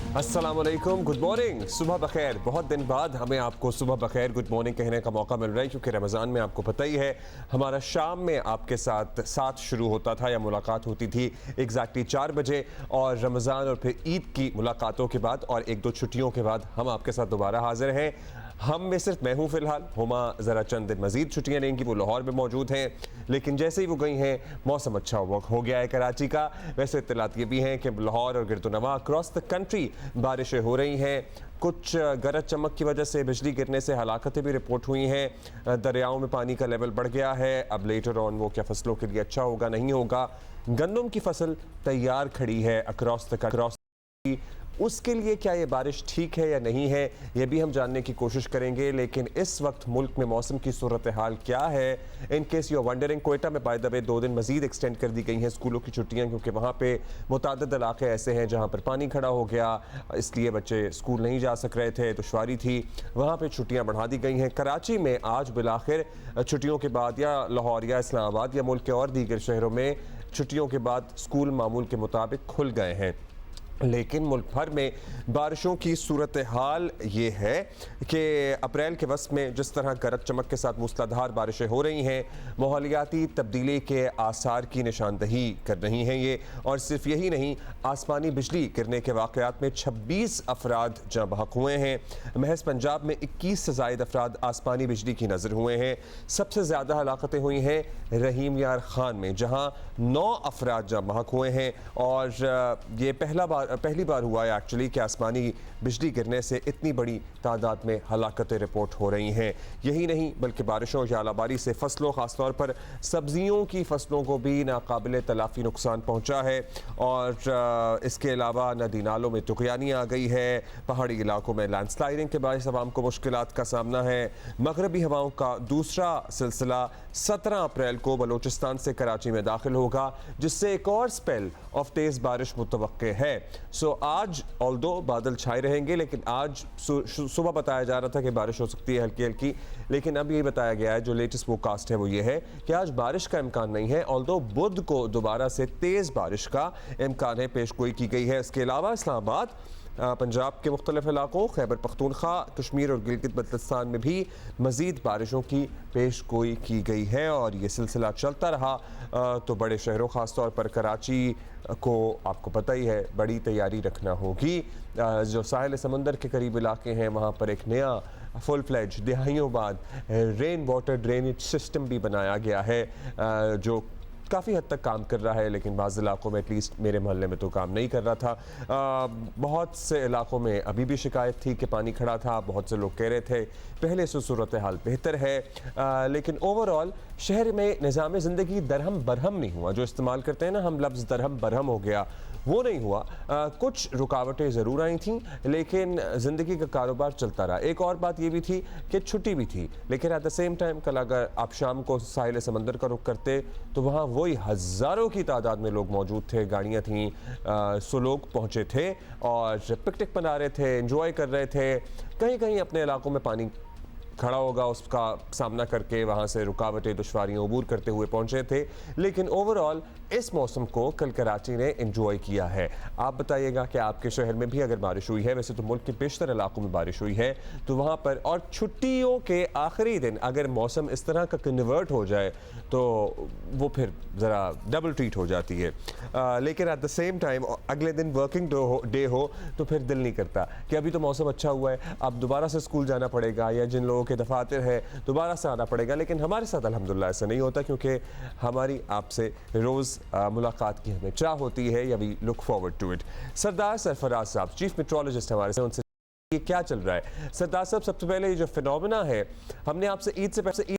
अस्सलामुअलैकुम, good morning, सुबह बखैर। बहुत दिन बाद हमें आपको सुबह बखैर गुड मॉर्निंग कहने का मौका मिल रहा है, क्योंकि रमज़ान में आपको पता ही है हमारा शाम में आपके साथ शुरू होता था या मुलाकात होती थी एग्जैक्टली 4 बजे, और रमज़ान और फिर ईद की मुलाकातों के बाद और एक दो छुट्टियों के बाद हम आपके साथ दोबारा हाजिर हैं। हम में सिर्फ मैं हूँ फ़िलहाल, हुमा ज़रा चंद दिन मज़ीद छुट्टियाँ लेंगी, वो लाहौर में मौजूद हैं, लेकिन जैसे ही वो गई हैं मौसम अच्छा हो गया है कराची का। वैसे इत्तलात ये भी हैं कि लाहौर और गिरदोनवा अक्रॉस द कंट्री बारिशें हो रही हैं। कुछ गरज चमक की वजह से बिजली गिरने से हलाकतें भी रिपोर्ट हुई हैं। दरियाओं में पानी का लेवल बढ़ गया है। अब लेटर ऑन वो क्या फसलों के लिए अच्छा होगा नहीं होगा। गंदम की फसल तैयार खड़ी है अक्रॉस उसके लिए क्या ये बारिश ठीक है या नहीं है, ये भी हम जानने की कोशिश करेंगे। लेकिन इस वक्त मुल्क में मौसम की सूरत हाल क्या है, in case you wondering. Quetta में बाय द वे 2 दिन मजीद एक्सटेंड कर दी गई हैं स्कूलों की छुट्टियां, क्योंकि वहाँ पे मुतादिद इलाके ऐसे हैं जहाँ पर पानी खड़ा हो गया, इसलिए बच्चे स्कूल नहीं जा सक रहे थे, दुश्वारी थी, वहाँ पर छुट्टियाँ बढ़ा दी गई हैं। कराची में आज बिलाखिर छुट्टियों के बाद, या लाहौर या इस्लामाबाद या मुल्क के और दीगर शहरों में छुट्टियों के बाद स्कूल मामूल के मुताबिक खुल गए हैं। लेकिन मुल्क भर में बारिशों की सूरत हाल ये है कि अप्रैल के वस्त में जिस तरह गरज चमक के साथ मूसलाधार बारिशें हो रही हैं, माहौलियाती तब्दीली के आसार की निशानदही कर रही हैं ये। और सिर्फ यही नहीं, आसमानी बिजली गिरने के वाक़यात में 26 अफराद जाँ बहक हुए हैं। महज पंजाब में 21 से ज़ायद अफराद आसमानी बिजली की नज़र हुए हैं। सबसे ज़्यादा हलाकतें हुई हैं रहीम यार खान में, जहाँ 9 अफराद जाँ बहक हुए हैं। और ये पहली बार हुआ है एक्चुअली कि आसमानी बिजली गिरने से इतनी बड़ी तादाद में हलाकतें रिपोर्ट हो रही हैं। यही नहीं बल्कि बारिशों या आलाबारी से फसलों, ख़ासतौर पर सब्जियों की फसलों को भी नाकाबिले तलाफ़ी नुकसान पहुँचा है। और इसके अलावा नदी नालों में तुग़यानी आ गई है। पहाड़ी इलाकों में लैंडस्लाइडिंग के बायस आवाम को मुश्किलात का सामना है। मगरबी हवाओं का दूसरा सिलसिला 17 अप्रैल को बलोचिस्तान से कराची में दाखिल होगा, जिससे एक और स्पेल ऑफ तेज़ बारिश मुतवक्के है। सो आज ऑल्दो बादल छाए रहेंगे, लेकिन आज सुबह बताया जा रहा था कि बारिश हो सकती है हल्की हल्की, लेकिन अब ये बताया गया है, जो लेटेस्ट फोरकास्ट है वो ये है कि आज बारिश का इम्कान नहीं है। ऑल्दो बुध को दोबारा से तेज़ बारिश का इम्कान है, पेशगोई की गई है। इसके अलावा इस्लामाबाद, पंजाब के मुख्तलिफ इलाकों, खैबर पख्तूनख्वा, कश्मीर और गिलगित बल्तिस्तान में भी मज़ीद बारिशों की पेश गोई की गई है। और ये सिलसिला चलता रहा तो बड़े शहरों, ख़ास तौर पर कराची को आपको पता ही है बड़ी तैयारी रखना होगी। जो साहिल समंदर के करीब इलाके हैं वहाँ पर एक नया फुल फ्लेज दहाइयों बाद रेन वाटर ड्रेनेज सिस्टम भी बनाया गया है, जो काफ़ी हद तक काम कर रहा है, लेकिन बाज़ इलाकों में, एटलीस्ट मेरे मोहल्ले में तो काम नहीं कर रहा था। बहुत से इलाकों में अभी भी शिकायत थी कि पानी खड़ा था। बहुत से लोग कह रहे थे पहले से सूरत हाल बेहतर है, लेकिन ओवरऑल शहर में निज़ाम ज़िंदगी दरहम बरहम नहीं हुआ। जो इस्तेमाल करते हैं ना हम लफ्ज़, दरहम बरहम हो गया, वो नहीं हुआ। कुछ रुकावटें ज़रूर आई थीं, लेकिन ज़िंदगी का कारोबार चलता रहा। एक और बात ये भी थी कि छुट्टी भी थी, लेकिन एट द सेम टाइम कल अगर आप शाम को साहिल समंदर का रुख करते तो वहाँ वही हज़ारों की तादाद में लोग मौजूद थे, गाड़ियाँ थीं, सो लोग पहुँचे थे और पिकनिक मना रहे थे, एंजॉय कर रहे थे। कहीं कहीं अपने इलाकों में पानी खड़ा होगा, उसका सामना करके वहाँ से रुकावटें, दुश्वारियाँ अबूर करते हुए पहुँचे थे। लेकिन ओवरऑल इस मौसम को कल कराची ने एंजॉय किया है। आप बताइएगा कि आपके शहर में भी अगर बारिश हुई है। वैसे तो मुल्क के बेशतर इलाकों में बारिश हुई है, तो वहाँ पर और छुट्टियों के आखिरी दिन अगर मौसम इस तरह का कन्वर्ट हो जाए तो वो फिर ज़रा डबल ट्रीट हो जाती है। लेकिन एट द सेम टाइम अगले दिन वर्किंग डे हो तो फिर दिल नहीं करता कि अभी तो मौसम अच्छा हुआ है, अब दोबारा से स्कूल जाना पड़ेगा, या जिन लोगों के दफातर है दोबारा से आना पड़ेगा। लेकिन हमारे साथ अल्हम्दुलिल्लाह ऐसा नहीं होता, क्योंकि हमारी आपसे रोज़ मुलाकात की हमें चाह होती है, या we look forward to it. Sardar Sarfaraz साहब चीफ मेट्रोलॉजिस्ट हमारे से, उनसे ये क्या चल रहा है। सरदार साहब, सबसे पहले ये जो फिनोमेना है, हमने आपसे ईद से पहले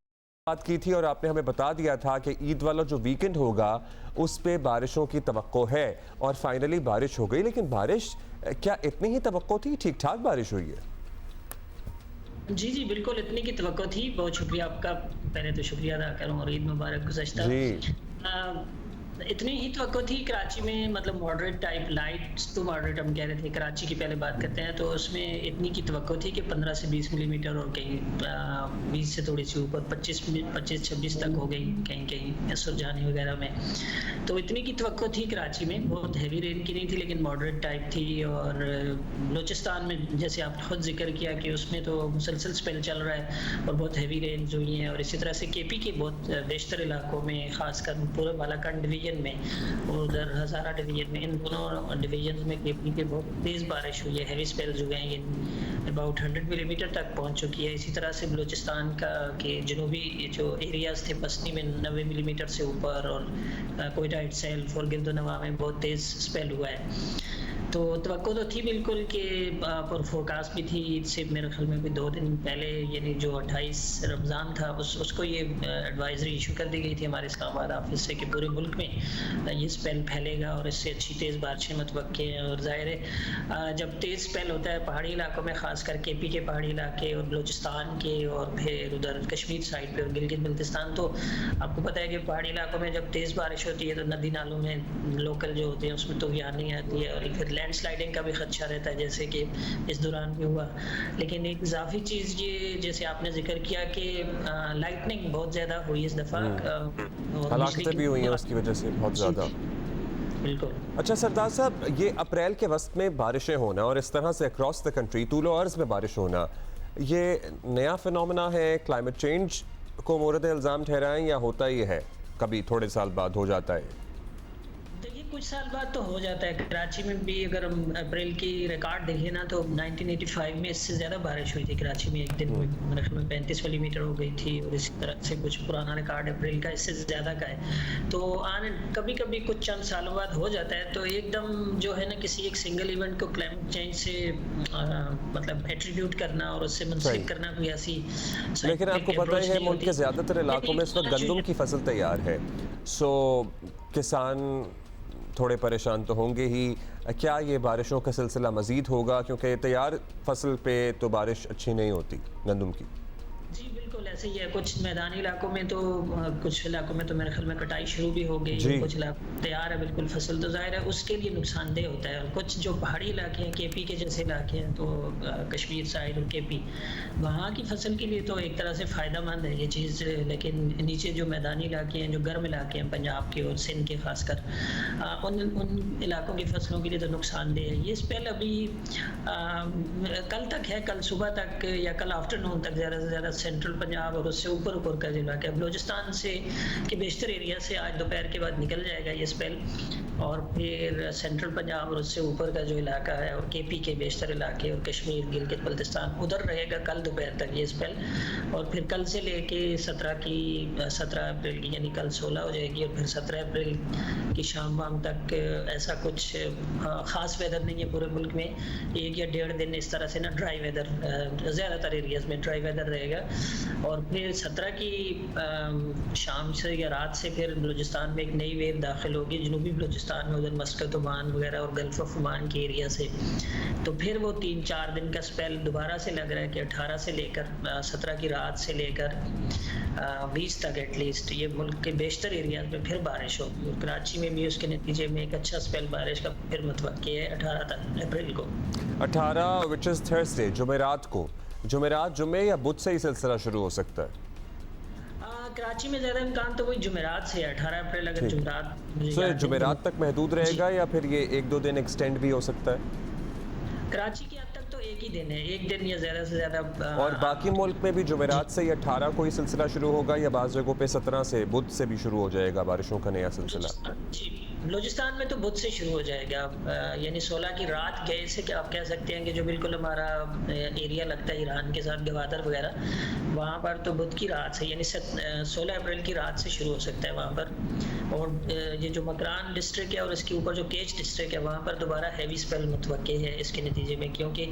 बात की थी और आपने हमें बता दिया था कि ईद वाला जो वीकेंड होगा उस पे बारिशों की तवक्को है, और फाइनली बारिश हो गई। लेकिन बारिश क्या इतनी ही तवक्को थी? ठीक ठाक बारिश हुई है? जी जी बिल्कुल, इतनी की तवक्को थी। बहुत शुक्रिया आपका, पहले तो शुक्रिया अदा करूँ और ईद मुबारक गुज़श्ता। इतनी ही तवक्को थी कराची में, मतलब moderate type, light to moderate हम कह रहे थे। कराची की पहले बात करते हैं, तो उसमें इतनी की तवक्को थी कि 15 से 20 मिलीमीटर, और कहीं 20 से थोड़ी सी ऊपर 25-26 तक हो गई कहीं कहीं सुरजानी वगैरह में। तो इतनी की तवक्को थी कराची में, बहुत हैवी रेन की नहीं थी लेकिन मॉडरेट टाइप थी। और बलूचिस्तान में जैसे आप खुद जिक्र किया कि उसमें तो मुसलसल स्पेल चल रहा है और बहुत हैवी रेंज हुई हैं। और इसी तरह से केपी के बहुत बेशतर इलाकों में, खासकर पूरे बालाकंड डिवीजन में और उधर हज़ारा डिवीजन में, इन दोनों डिवीजन में केपी के बहुत तेज़ बारिश हुई है। हैवी स्पेल्स हुए हैं, ये अबाउट 100 मिलीमीटर तक पहुंच चुकी है। इसी तरह से बलूचिस्तान का के जनूबी जो एरियाज़ थे पश्चिमी में 90 मिलीमीटर से ऊपर, और कोयटा इटसेल्फ और गिरदोनवा में बहुत तेज़ स्पेल हुआ है। तो तवक्को तो थी बिल्कुल कि पर फोरकास्ट भी थी ईद से मेरे ख्याल में भी 2 दिन पहले, यानी जो 28 रमज़ान था उसको ये एडवाइजरी इशू कर दी गई थी हमारे इस्लामाबाद ऑफिस से कि पूरे मुल्क में ये स्पेल फैलेगा और इससे अच्छी तेज़ बारिशें मतवक्के हैं। और ज़ाहिर है जब तेज़ स्पेल होता है पहाड़ी इलाकों में, खासकर केपी के पहाड़ी इलाके और बलूचिस्तान के, और फिर उधर कश्मीर साइड पे और गिलगित बल्तिस्तान, तो आपको पता है कि पहाड़ी इलाकों में जब तेज़ बारिश होती है तो नदी नालों में लोकल जो होते हैं उसमें तूफ़ानी आती है, और फिर लैंडस्लाइडिंग का भी खदशा रहता है, जैसे कि इस दौरान भी हुआ। लेकिन एक इजाफी चीज़ ये, जैसे आपने जिक्र किया कि लाइटनिंग बहुत ज़्यादा हुई इस दफ़ा, हलाकतें भी हुई हैं उसकी वजह से बहुत ज़्यादा। बिल्कुल। अच्छा सरदार साहब, ये अप्रैल के वस्त में बारिशें होना और इस तरह से अक्रॉस द कंट्री तूलो अर्ज़ में बारिश होना, ये नया फिनोमेना है? क्लाइमेट चेंज को मोरद इल्ज़ाम ठहराएं या होता ही है, कभी थोड़े साल बाद हो जाता है? देखिए कुछ साल बाद तो हो जाता है। कराची में भी अगर हम अप्रैल की रिकॉर्ड देखें ना, तो 1985 में इससे ज़्यादा बारिश हुई थी कराची में एक दिन में, मेरे ख्याल में 35 मिलीमीटर हो गई थी। और इसी तरह से कुछ पुराना रिकॉर्ड अप्रैल का इससे ज़्यादा का है। तो आने कभी कभी कुछ चंद सालों बाद हो जाता है। तो एकदम जो है ना, किसी एक सिंगल इवेंट को क्लाइमेट चेंज से मतलब एट्रीब्यूट करना और उससे मुंसलिक करना कोई ऐसी, लेकिन आपको पता ही है मुल्क के ज़्यादातर इलाकों में इस वक्त गंदम की फसल तैयार है, सो किसान थोड़े परेशान तो होंगे ही। क्या ये बारिशों का सिलसिला मज़ीद होगा, क्योंकि तैयार फसल पे तो बारिश अच्छी नहीं होती गंदम की? जी बिल्कुल ऐसे ही है। कुछ मैदानी इलाकों में तो, कुछ इलाकों में तो मेरे ख्याल में कटाई शुरू भी हो गई है, कुछ इलाके तैयार है बिल्कुल फसल, तो जाहिर है उसके लिए नुकसानदेह होता है। और कुछ जो पहाड़ी इलाके हैं, केपी के जैसे इलाके हैं, तो कश्मीर साइड और केपी, वहाँ की फसल के लिए तो एक तरह से फ़ायदा मंद है ये चीज़। लेकिन नीचे जो मैदानी इलाके हैं, जो गर्म इलाके हैं पंजाब के और सिंध के खासकर, उन इलाकों की फसलों के लिए तो नुकसानदेह है। ये स्पेल अभी कल तक है, कल सुबह तक या कल आफ्टरनून तक ज़्यादा से ज़्यादा सेंट्रल पंजाब और उससे ऊपर का जो इलाका है बलूचिस्तान से के बेशतर एरिया से आज दोपहर के बाद निकल जाएगा ये स्पेल। और फिर सेंट्रल पंजाब और उससे ऊपर का जो इलाका है और केपी के बेशतर इलाके और कश्मीर गिलगित बल्तिस्तान, उधर रहेगा कल दोपहर तक ये स्पेल। और फिर कल से लेके 17 अप्रैल की, यानी कल 16 हो जाएगी, और फिर 17 अप्रैल की शाम वाम तक ऐसा कुछ ख़ास वेदर नहीं है पूरे मुल्क में। 1 या 1.5 दिन इस तरह से ना ड्राई वेदर, ज़्यादातर एरियाज़ में ड्राई वेदर रहेगा। और फिर 17 की शाम से या रात से फिर बलूचिस्तान में एक नई वेव दाखिल होगी, जनूबी बलूचिस्तान में, उधर मस्कत, ओमान वगैरह और गल्फ ऑफ ओमान के एरिया से। तो फिर वो 3-4 दिन का स्पेल दोबारा से लग रहा है कि 18 से लेकर 17 की रात से लेकर 20 तक एटलीस्ट ये मुल्क के बेशतर एरियाज में फिर बारिश होगी। और कराची में भी उसके नतीजे में एक अच्छा स्पेल बारिश का फिर मुतवक्की है 18 तक अप्रैल को। 18 विच इज़ थर्सडे, जुमेरात को। जुमेरात, जुमे या बुध से ही सिलसिला शुरू हो सकता है? कराची में ज़्यादा इम्कान तो वही जुमेरात से है, 18 अप्रैल अगर जुमेरात। सो जुमेरात तक महदूद रहेगा या फिर ये 1-2 दिन एक्सटेंड भी हो सकता है? कराची की हद तक तो एक ही दिन है, एक दिन या ज़्यादा से ज़्यादा। और बाकी मुल्क में भी जुमेरात से ही 18 को ही सिलसिला शुरू होगा या बाज़ जगहों पे 17 से, बुध से भी शुरू हो जाएगा बारिशों का नया सिलसिला? जी बलूचिस्तान में तो बुध से शुरू हो जाएगा, यानी 16 की रात गए से क्या आप कह सकते हैं कि जो बिल्कुल हमारा एरिया लगता है ईरान के साथ, गवादर वगैरह, वहाँ पर तो बुध की रात से, यानी 16 अप्रैल की रात से शुरू हो सकता है वहाँ पर। और ये जो मकरान डिस्ट्रिक्ट है और इसके ऊपर जो केच डिस्ट्रिक्ट है, वहाँ पर दोबारा हैवी स्पेल मुतवक्की है इसके नतीजे में, क्योंकि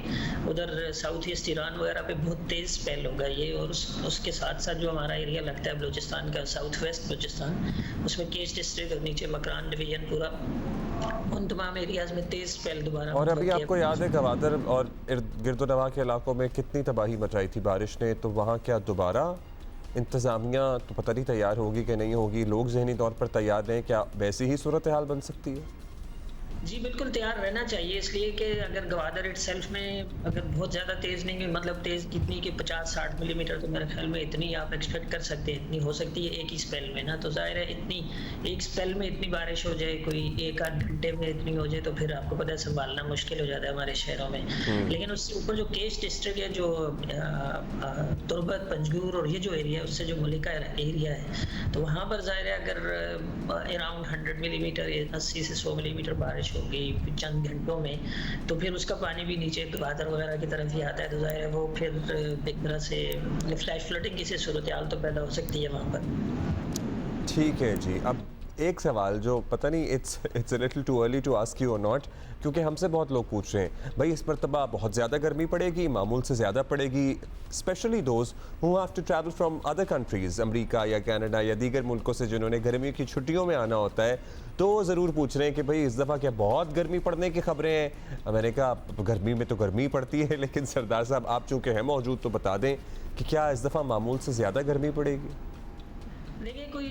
उधर साउथ ईस्ट ईरान वगैरह पे बहुत तेज़ स्पेल होगा ये। और उसके साथ साथ जो हमारा एरिया लगता है बलूचिस्तान का, साउथ वेस्ट बलूचिस्तान, उसमें केच डिस्ट्रिक्ट और नीचे मकरान डिवीजन पूरा, उन तमाम एरियाज में तेज स्पेल दोबारा। और अभी आपको याद है गवादर और गिरदोनवा के इलाकों में कितनी तबाही मचाई थी बारिश ने, तो वहाँ क्या दोबारा इंतज़ामिया तो पता नहीं तैयार होगी कि नहीं होगी, लोग ज़हनी तौर पर तैयार रहें, क्या वैसी ही सूरत हाल बन सकती है? जी, बिल्कुल तैयार रहना चाहिए, इसलिए कि अगर गवादर इटसेल्फ में अगर बहुत ज़्यादा तेज़ नहीं है, मतलब तेज़ कितनी कि 50-60 मिलीमीटर, तो मेरे ख्याल में इतनी आप एक्सपेक्ट कर सकते हैं, इतनी हो सकती है एक ही स्पेल में ना। तो ज़ाहिर है इतनी एक स्पेल में इतनी बारिश हो जाए, कोई 1-8 घंटे में इतनी हो जाए, तो फिर आपको पता है संभालना मुश्किल हो जाता है हमारे शहरों में। लेकिन उससे ऊपर जो केश डिस्ट्रिक्ट है, जो तुर्बत, पंजगूर और ये जो एरिया है, उससे जो मलिका एरिया है, तो वहाँ पर ज़ाहिर है अगर अराउंड 100 मिलीमीटर, 80 से 100 मिलीमीटर बारिश होगी चंद घंटों में, तो फिर उसका पानी भी नीचे गवादर वगैरह की तरफ ही आता है, तो जाहिर है वो फिर एक तरह से फ्लैश फ्लडिंग की सूरत हाल तो पैदा हो सकती है वहाँ पर। ठीक है जी। अब एक सवाल जो पता नहीं, it's a little too early to ask you और नॉट, क्योंकि हमसे बहुत लोग पूछ रहे हैं भाई इस मरतबा बहुत ज़्यादा गर्मी पड़ेगी, मामूल से ज़्यादा पड़ेगी, especially those who have to travel from other countries, America या कनाडा या दीगर मुल्कों से जिन्होंने गर्मियों की छुट्टियों में आना होता है, तो ज़रूर पूछ रहे हैं कि भाई इस दफ़ा क्या बहुत गर्मी पड़ने की खबरें हैं। मैंने कहा गर्मी में तो गर्मी पड़ती है, लेकिन सरदार साहब आप चूँकि हैं मौजूद तो बता दें कि क्या इस दफ़ा मामूल से ज़्यादा गर्मी पड़ेगी? देखिए, कोई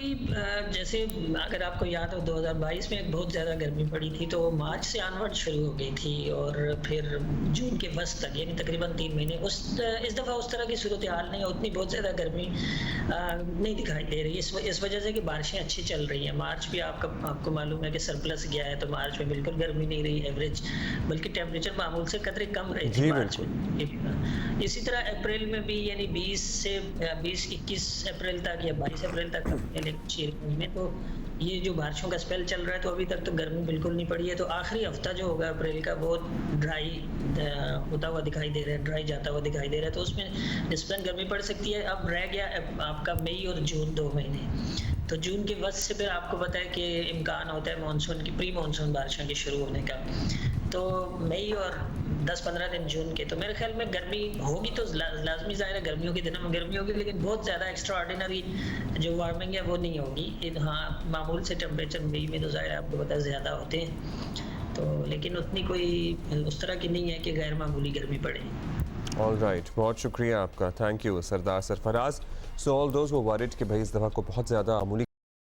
जैसे अगर आपको याद हो 2022 में बहुत ज़्यादा गर्मी पड़ी थी, तो मार्च से ऑनवर्ड शुरू हो गई थी और फिर जून के वस्त तक, यानी तकरीबन 3 महीने इस दफ़ा उस तरह की सूरत हाल नहीं है, उतनी बहुत ज़्यादा गर्मी नहीं दिखाई दे रही इस वजह से कि बारिशें अच्छी चल रही हैं। मार्च भी आपको मालूम है कि सरप्लस गया है, तो मार्च में बिल्कुल गर्मी नहीं रही एवरेज, बल्कि टेम्परेचर मामूल से कदरे कम रही थी मार्च में। इसी तरह अप्रैल में भी, यानी 20-21 अप्रैल तक या 22 अप्रैल तक में, तो ये जो बारिशों का स्पेल चल रहा है, तो अभी तक तो गर्मी बिल्कुल नहीं पड़ी है। तो आखिरी हफ्ता जो होगा अप्रैल का, वो ड्राई होता हुआ दिखाई दे रहा है, ड्राई जाता हुआ दिखाई दे रहा है, तो उसमें डिस्पेंस गर्मी पड़ सकती है। अब रह गया आपका मई और जून 2 महीने, तो जून के वक्त से फिर आपको पता है कि इम्कान होता है मानसून की, प्री मानसून बारिशों के शुरू होने का, तो मई और 10-15 दिन जून के, तो मेरे ख्याल में गर्मी होगी, तो लाजमी ज़ाहिर है गर्मियों के दिनों में गर्मी होगी, लेकिन बहुत ज़्यादा एक्स्ट्रा ऑर्डिनरी जो वार्मिंग है वो नहीं होगी। हाँ, मामूल से टेम्परेचर मई में तो ज़ाहिर है आपको पता है ज़्यादा होते हैं, तो लेकिन उतनी कोई उस तरह की नहीं है कि गैर मामूली गर्मी पड़े। ऑल राइट, बहुत शुक्रिया आपका, thank you Sardar Sarfaraz. So all those वो वरिड कि भाई इस दफ़ा को बहुत ज़्यादा मामूली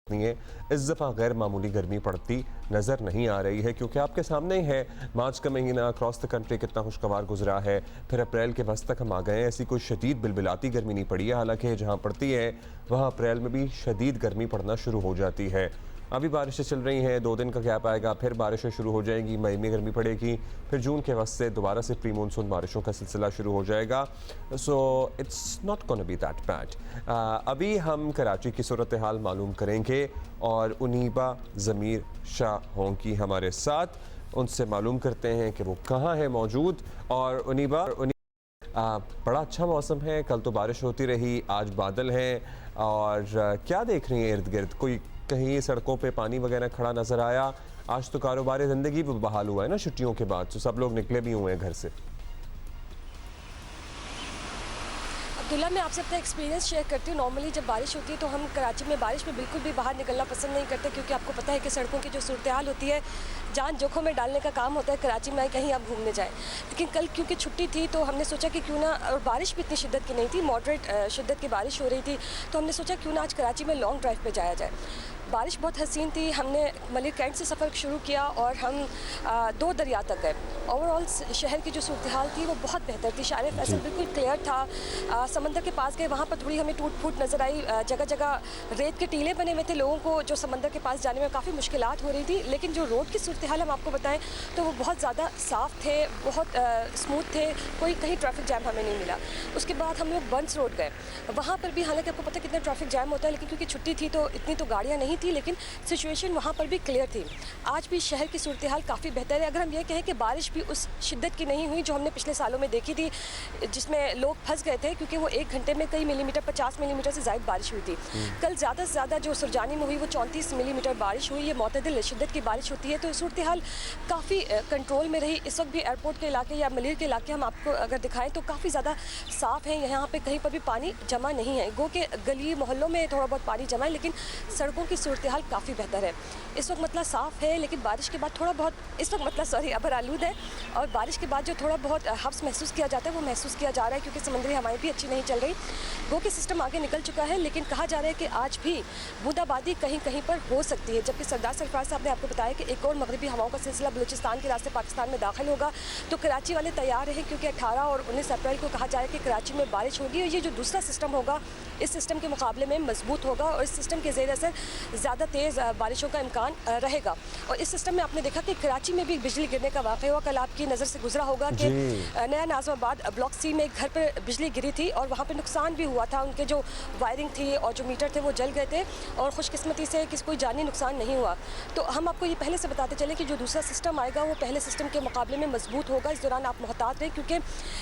नहीं है, इस दफ़ा गैर मामूली गर्मी पड़ती नज़र नहीं आ रही है, क्योंकि आपके सामने ही है मार्च का महीना अक्रॉस द कंट्री कितना खुशगवार गुजरा है, फिर अप्रैल के वस्त तक हम आ गए हैं, ऐसी कोई शदीद बिलबिलाती गर्मी नहीं पड़ी है। हालांकि जहाँ पड़ती है वहाँ अप्रैल में भी शदीद गर्मी पड़ना शुरू हो जाती है। अभी बारिशें चल रही हैं, 2 दिन का गैप आएगा, फिर बारिशें शुरू हो जाएंगी, मई में गर्मी पड़ेगी, फिर जून के वक्त से दोबारा से प्री मानसून बारिशों का सिलसिला शुरू हो जाएगा। So it's not gonna be that bad. अभी हम कराची की सूरत हाल मालूम करेंगे और उनीबा ज़मीर शाह होंगी हमारे साथ, उनसे मालूम करते हैं कि वो कहाँ है मौजूद। और उनीबा, बड़ा अच्छा मौसम है, कल तो बारिश होती रही, आज बादल हैं, और क्या देख रही हैं इर्द गिर्द? कोई कहीं सड़कों पे पानी वगैरह खड़ा नज़र आया? आज तो कारोबार ज़िंदगी भी बहाल हुआ है ना छुट्टियों के बाद, तो सब लोग निकले भी हुए हैं घर से। अब्दुल्ला, मैं आपसे अपना एक्सपीरियंस शेयर करती हूँ। नॉर्मली जब बारिश होती है तो हम कराची में बारिश में बिल्कुल भी बाहर निकलना पसंद नहीं करते, क्योंकि आपको पता है कि सड़कों की जो सूरत हाल होती है, जान जोखों में डालने का काम होता है कराची में कहीं आप घूमने जाएं। लेकिन कल क्योंकि छुट्टी थी तो हमने सोचा कि क्यों ना, और बारिश भी इतनी शिद्दत की नहीं थी, मॉडरेट शिद्दत की बारिश हो रही थी, तो हमने सोचा क्यों ना आज कराची में लॉन्ग ड्राइव पर जाया जाए। बारिश बहुत हसीन थी। हमने मलिक कैंट से सफ़र शुरू किया और हम 2 दरिया तक गए। ओवरऑल शहर की जो सूरत हाल थी वो बहुत बेहतर थी। शार फैसल बिल्कुल क्लियर था। समंदर के पास गए, वहाँ पर थोड़ी हमें टूट फूट नज़र आई, जगह जगह रेत के टीले बने हुए थे, लोगों को जो समंदर के पास जाने में काफ़ी मुश्किलात हो रही थी। लेकिन जो रोड की सूरत हाल हम आपको बताएं तो वो बहुत ज़्यादा साफ़ थे, बहुत स्मूथ थे, कोई कहीं ट्रैफिक जैम हमें नहीं मिला। उसके बाद हम लोग बंस रोड गए, वहाँ पर भी हालांकि आपको पता है कितना ट्रैफिक जैम होता है, लेकिन क्योंकि छुट्टी थी तो इतनी तो गाड़ियाँ नहीं थी, लेकिन सिचुएशन वहाँ पर भी क्लियर थी। आज भी शहर की सूरत हाल काफ़ी बेहतर है। अगर हम ये कहें कि बारिश भी उस शिद्दत की नहीं हुई जो हमने पिछले सालों में देखी थी, जिसमें लोग फंस गए थे, क्योंकि वो 1 घंटे में कई मिलीमीटर, 50 मिलीमीटर से ज़्यादा बारिश हुई थी। कल ज़्यादा से ज़्यादा जो सुरजानी में हुई वो 34 मिलीमीटर बारिश हुई। ये मुतदिल शिद्दत की बारिश होती है, तो सूरत हाल काफ़ी कंट्रोल में रही। इस वक्त भी एयरपोर्ट के इलाके या मलिर के इलाके हम आपको अगर दिखाएं तो काफ़ी ज़्यादा साफ़ हैं। यहाँ पर कहीं पर भी पानी जमा नहीं है। गो के गली मोहल्लों में थोड़ा बहुत पानी जमा है, लेकिन सड़कों की सूरत हाल काफ़ी बेहतर है। इस वक्त मतलब साफ़ है, लेकिन बारिश के बाद थोड़ा बहुत इस वक्त मतलब अबर आलूद है, और बारिश के बाद जो थोड़ा बहुत हब्स महसूस किया जाता है वो महसूस किया जा रहा है, क्योंकि समंदरी हवाएं भी अच्छी नहीं चल रही। वो कि सिस्टम आगे निकल चुका है, लेकिन कहा जा रहा है कि आज भी बूंदाबांदी कहीं कहीं पर हो सकती है। जबकि सरदार सरफराज साहब ने आपको बताया कि एक और मगरबी हवाओं का सिलसिला बलूचिस्तान के रास्ते पाकिस्तान में दाखिल होगा। तो कराची वाले तैयार रहे, क्योंकि 18 और 19 अप्रैल को कहा जा रहा है कि कराची में बारिश होगी, और ये जो दूसरा सिस्टम होगा इस सिस्टम के मुकाबले में मजबूत होगा, और इस सिस्टम के ज़ेर असर ज़्यादा तेज़ बारिशों का इम्कान रहेगा। और इस सिस्टम में आपने देखा कि कराची में भी बिजली गिरने का वाक़या हुआ। कल आपकी नज़र से गुजरा होगा कि नया नाज़िमाबाद ब्लॉक सी में एक घर पर बिजली गिरी थी, और वहाँ पर नुकसान भी हुआ था। उनके जो वायरिंग थी और जो मीटर थे वो जल गए थे, और खुशकिस्मती से कोई जानी नुकसान नहीं हुआ। तो हम आपको ये पहले से बताते चले कि जो दूसरा सिस्टम आएगा वो पहले सिस्टम के मुकाबले में मजबूत होगा। इस दौरान आप मोहतात रहें, क्योंकि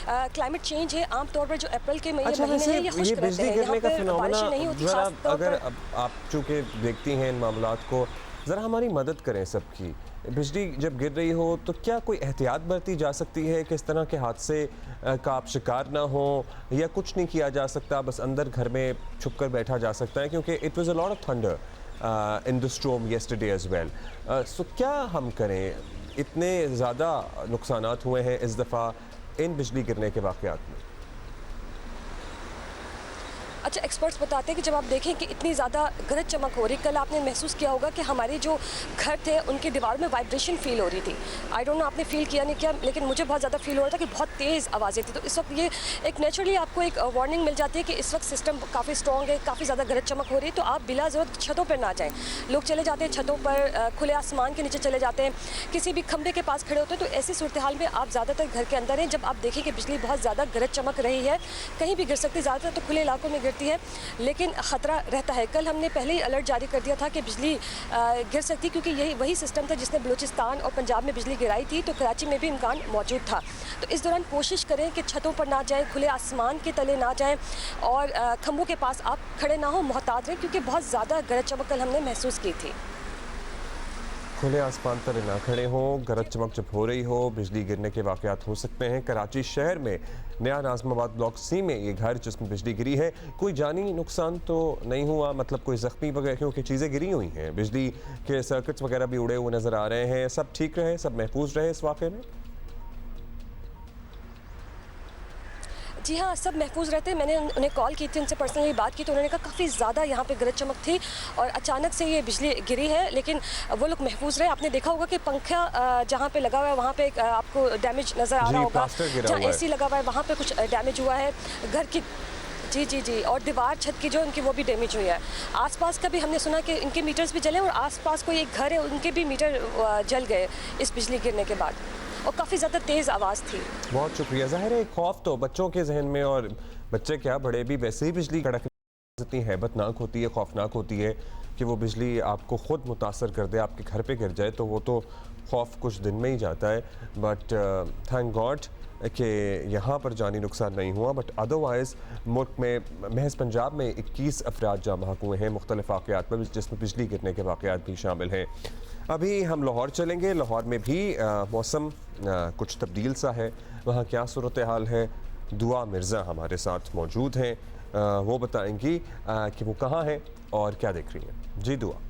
क्लाइमेट चेंज है। आमतौर पर जो अप्रैल के महीने हैं ये खुश्क रहते हैं, यहाँ पर बारिश नहीं होती। अगर आप चूँकि देखती हैं इन मामलात को, ज़रा हमारी मदद करें सबकी। बिजली जब गिर रही हो तो क्या कोई एहतियात बरती जा सकती है कि इस तरह के हादसे का आप शिकार ना हो, या कुछ नहीं किया जा सकता, बस अंदर घर में छुप कर बैठा जा सकता है? क्योंकि it was a lot of thunder in the storm yesterday as well. So क्या हम करें? इतने ज़्यादा नुकसानात हुए हैं इस दफ़ा इन बिजली गिरने के वाक़यात में। अच्छा, एक्सपर्ट्स बताते हैं कि जब आप देखें कि इतनी ज़्यादा गरज चमक हो रही, कल आपने महसूस किया होगा कि हमारे जो घर थे उनकी दीवार में वाइब्रेशन फील हो रही थी। आई डोंट नो आपने फील किया नहीं किया, लेकिन मुझे बहुत ज़्यादा फील हो रहा था कि बहुत तेज़ आवाज़ें थी। तो इस वक्त ये एक नेचुरली आपको एक वार्निंग मिल जाती है कि इस वक्त सिस्टम काफ़ी स्ट्रॉन्ग है, काफ़ी ज़्यादा गरज चमक हो रही है। तो आप बिला ज़रूरत छतों पर ना जाएँ। लोग चले जाते हैं छतों पर, खुले आसमान के नीचे चले जाते हैं, किसी भी खंभे के पास खड़े होते हैं। तो ऐसी सूरत हाल में आप ज़्यादातर घर के अंदर हैं। जब आप देखें कि बिजली बहुत ज़्यादा गरज चमक रही है, कहीं भी गिर सकती है, ज़्यादातर तो खुले इलाकों में गिरती है, लेकिन ख़तरा रहता है। कल हमने पहले ही अलर्ट जारी कर दिया था कि बिजली गिर सकती, क्योंकि यही वही सिस्टम था जिसने बलूचिस्तान और पंजाब में बिजली गिराई थी। तो कराची में भी इम्कान मौजूद था। तो इस दौरान कोशिश करें कि छतों पर ना जाएं, खुले आसमान के तले ना जाएं, और खंभों के पास आप खड़े ना हो, मोहतात रहें, क्योंकि बहुत ज़्यादा गरज चमक कल हमने महसूस की थी। खुले आसमान पर ना खड़े हों, गरज चमक जब हो रही हो, बिजली गिरने के वाक़यात हो सकते हैं। कराची शहर में नया नाज़िमाबाद ब्लॉक सी में ये घर जिसमें बिजली गिरी है, कोई जानी नुकसान तो नहीं हुआ, मतलब कोई ज़ख्मी वगैरह, क्योंकि चीज़ें गिरी हुई हैं, बिजली के सर्किट्स वगैरह भी उड़े हुए नज़र आ रहे हैं। सब ठीक रहे, सब महफूज रहे इस वाक़े में? जी हाँ, सब महफूज रहते हैं। मैंने उन्हें कॉल की थी, उनसे पर्सनली बात की, तो उन्होंने कहा काफ़ी ज़्यादा यहाँ पे गरज चमक थी और अचानक से ये बिजली गिरी है, लेकिन वो लोग महफूज रहे। आपने देखा होगा कि पंखा जहाँ पे लगा हुआ है वहाँ पे आपको डैमेज नज़र आ रहा होगा, जहाँ AC लगा हुआ है वहाँ पे कुछ डैमेज हुआ है घर की। जी, और दीवार छत की जो उनकी वो भी डैमेज हुई है। आसपास का भी हमने सुना कि इनके मीटर्स भी जले, और आसपास कोई एक घर है उनके भी मीटर जल गए इस बिजली गिरने के बाद, और काफ़ी ज़्यादा तेज़ आवाज़ थी। बहुत शुक्रिया। ज़ाहिर है खौफ तो बच्चों के जहन में, और बच्चे क्या बड़े भी वैसे ही बिजली कड़कने इतनी हैबतनाक होती है, खौफनाक होती है कि वो बिजली आपको ख़ुद मुतासर कर दे, आपके घर पे गिर जाए तो वो तो खौफ कुछ दिन में ही जाता है। बट थैंक गॉड कि यहाँ पर जानी नुकसान नहीं हुआ। बट अदरवाइज़ मुल्क में महज पंजाब में 21 अफराद जाँ बहक हुए हैं मुख्तलिफ वाक़यात पर, जिसमें बिजली गिरने के वाक़यात भी शामिल हैं। अभी हम लाहौर चलेंगे। लाहौर में भी मौसम कुछ तब्दील सा है, वहाँ क्या सूरत हाल है? दुआ मिर्ज़ा हमारे साथ मौजूद हैं, वो बताएंगी कि वो कहाँ हैं और क्या देख रही हैं। जी दुआ।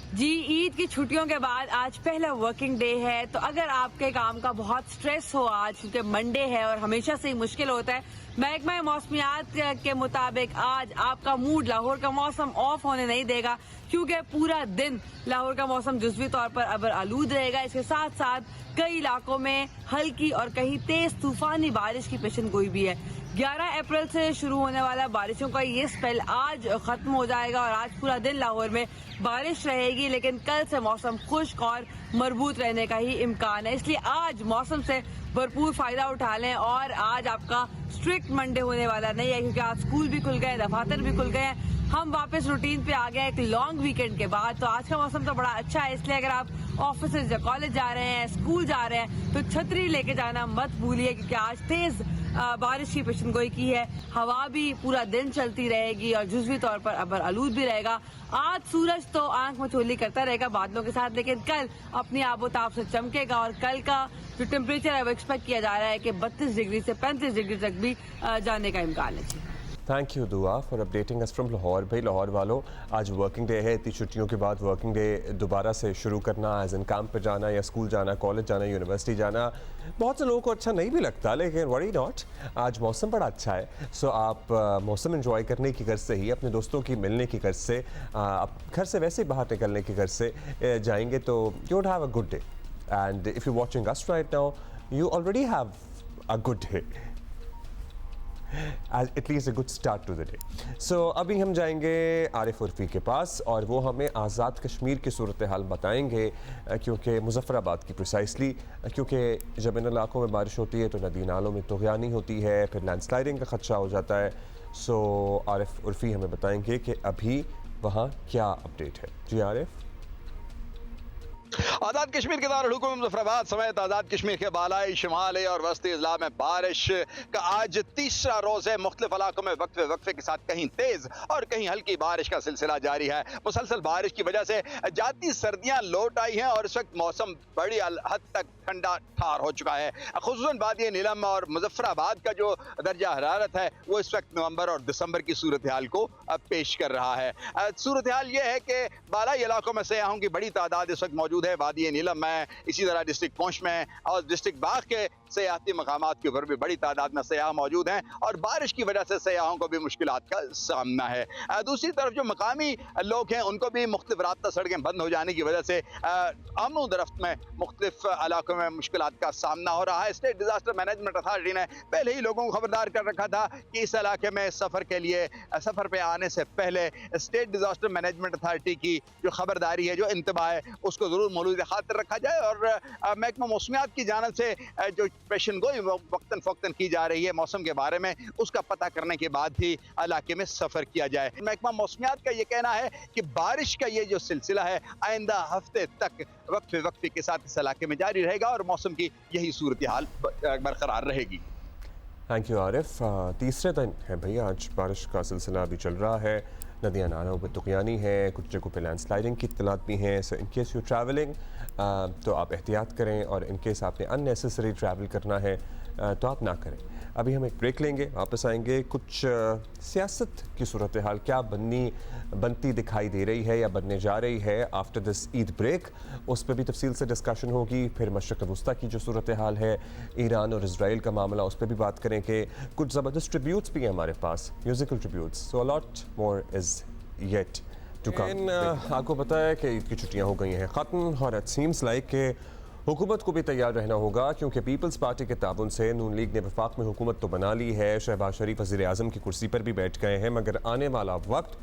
जी, ईद की छुट्टियों के बाद आज पहला वर्किंग डे है, तो अगर आपके काम का बहुत स्ट्रेस हो आज, क्योंकि मंडे है और हमेशा से ही मुश्किल होता है, महकमा मौसमियात के मुताबिक आज आपका मूड लाहौर का मौसम ऑफ होने नहीं देगा, क्योंकि पूरा दिन लाहौर का मौसम जुज़वी तौर पर अबर आलूद रहेगा। इसके साथ साथ कई इलाकों में हल्की और कहीं तेज तूफानी बारिश की पेशेनगोई भी है। 11 अप्रैल से शुरू होने वाला बारिशों का ये स्पेल आज खत्म हो जाएगा और आज पूरा दिन लाहौर में बारिश रहेगी, लेकिन कल से मौसम खुश्क और मरबूत रहने का ही इम्कान है। इसलिए आज मौसम से भरपूर फायदा उठा लें, और आज आपका स्ट्रिक्ट मंडे होने वाला नहीं है, क्योंकि आज स्कूल भी खुल गए, दफातर भी खुल गए, हम वापस रूटीन पे आ गए एक लॉन्ग वीकेंड के बाद। तो आज का मौसम तो बड़ा अच्छा है, इसलिए अगर आप ऑफिस या कॉलेज जा रहे हैं, स्कूल जा रहे हैं, तो छतरी लेके जाना मत भूलिए, क्योंकि आज तेज बारिश की पेशेनगोई की है। हवा भी पूरा दिन चलती रहेगी और जुज़वी तौर पर अबर आलूद भी रहेगा। आज सूरज तो आंख मचोली करता रहेगा बादलों के साथ, लेकिन कल अपनी आबोताब से चमकेगा, और कल का जो टेम्परेचर है वो एक्सपेक्ट किया जा रहा है कि 32 डिग्री से 35 डिग्री तक भी जाने का इम्कान है। थैंक यू दुआ for updating us from Lahore. भाई लाहौर वालों, आज वर्किंग डे है। इतनी छुट्टियों के बाद वर्किंग डे दोबारा से शुरू करना, एज इन काम पर जाना या स्कूल जाना, कॉलेज जाना, यूनिवर्सिटी जाना, बहुत से लोगों को अच्छा नहीं भी लगता, लेकिन वरी नॉट, आज मौसम बड़ा अच्छा है। सो आप मौसम एंजॉय करने की गर्ज से ही, अपने दोस्तों की मिलने की गर्ज से, आप घर से वैसे ही बाहर निकलने की गर्ज से जाएंगे तो you would have a good day. And if you watching us right now, you already have a good day, at least a good start to the day. So अभी हम जाएंगे आरिफ उर्फी के पास और वो हमें आज़ाद कश्मीर की सूरत हाल बताएंगे, क्योंकि मुजफ्फराबाद की प्रिसाइसली, क्योंकि जब इन इलाकों में बारिश होती है तो नदी नालों में तुग़यानी होती है, फिर लैंडस्लाइडिंग का खदशा हो जाता है। सो आरिफ उर्फी हमें बताएंगे कि अभी वहाँ क्या अपडेट है। जी आरिफ। आज़ाद कश्मीर के दारुल हुकूमत मुजफ्फराबाद समेत आज़ाद कश्मीर के बालाई, शिमाली और वस्ती इज़लाम में बारिश का आज तीसरा रोज़ है। मुख्तलिफ इलाकों में वक्फे वक्फे के साथ कहीं तेज़ और कहीं हल्की बारिश का सिलसिला जारी है। मुसलसल बारिश की वजह से जाती सर्दियाँ लौट आई हैं और इस वक्त मौसम बड़ी हद तक ठंडा ठार हो चुका है। खुसूसन वादी नीलम और मुजफ्फराबाद का जो दर्जा हरारत है वो इस वक्त नवंबर और दिसंबर की सूरत हाल को पेश कर रहा है। सूरत हाल ये है कि बालाई इलाकों में सयाहों की बड़ी तादाद इस वक्त मौजूद है। वादी नीलम में, इसी तरह डिस्ट्रिक्ट पुंछ में और डिस्ट्रिक्ट बाग के सयाहती मकामात के ऊपर भी बड़ी तादाद में सयाह मौजूद हैं और बारिश की वजह से सयाहों को भी मुश्किलात का सामना है। दूसरी तरफ जो मकामी लोग हैं उनको भी मुख्तलिफ रास्ता सड़कें बंद हो जाने की वजह से अमन दरफ्त में मुख्तलिफ इलाकों में मुश्किलात का सामना हो रहा है। स्टेट डिजास्टर मैनेजमेंट अथॉरिटी ने पहले ही लोगों को खबरदार कर रखा था कि इस इलाके में सफ़र पे आने से पहले स्टेट डिजास्टर मैनेजमेंट अथॉरिटी की जो खबरदारी है, जो इंतबा है, उसको ज़रूर मौजूद खातिर रखा जाए और महकमा मौसमियात की जानिब से जो पेशन गोई वक्तन फ़क्तन की जा रही है मौसम के बारे में, उसका पता करने के बाद ही इलाके में सफ़र किया जाए। महकमा मौसमियात का ये कहना है कि बारिश का ये जो सिलसिला है आइंदा हफ्ते तक वक्फे वक्फे के साथ इस इलाके में जारी रहेगा और मौसम की यही सूरत हाल बरकरार रहेगी। Thank you Arif. तीसरे दिन है भैया, आज बारिश का सिलसिला अभी चल रहा है। नदियाँ नालों पर तुग़यानी है, कुछ जगहों पे लैंडस्लाइडिंग की इत्तलात भी हैं। सो इन केस यू ट्रैवलिंग तो आप एहतियात करें और इन केस आपने अननेसेसरी ट्रैवल करना है तो आप ना करें। अभी हम एक ब्रेक लेंगे, वापस आएंगे। कुछ सियासत की सूरत हाल क्या बनती दिखाई दे रही है या बनने जा रही है आफ्टर दिस ईद ब्रेक, उस पर भी तफसील से डिस्कशन होगी। फिर मशरक़ वस्ता की जो सूरत हाल है, ईरान और इसराइल का मामला, उस पर भी बात करें कि कुछ ज़बरदस्त ट्रिब्यूट्स भी हैं हमारे पास, musical tributes. So a lot more is yet to come. आपको पता है कि ईद की छुट्टियाँ हो गई हैं ख़त्म और इट सीम्स लाइक के हुकूमत को भी तैयार रहना होगा, क्योंकि पीपल्स पार्टी के ताउन से नून लीग ने वफाक में हुकूमत तो बना ली है। शहबाज शरीफ वज़ीर आज़म की कुर्सी पर भी बैठ गए हैं, मगर आने वाला वक्त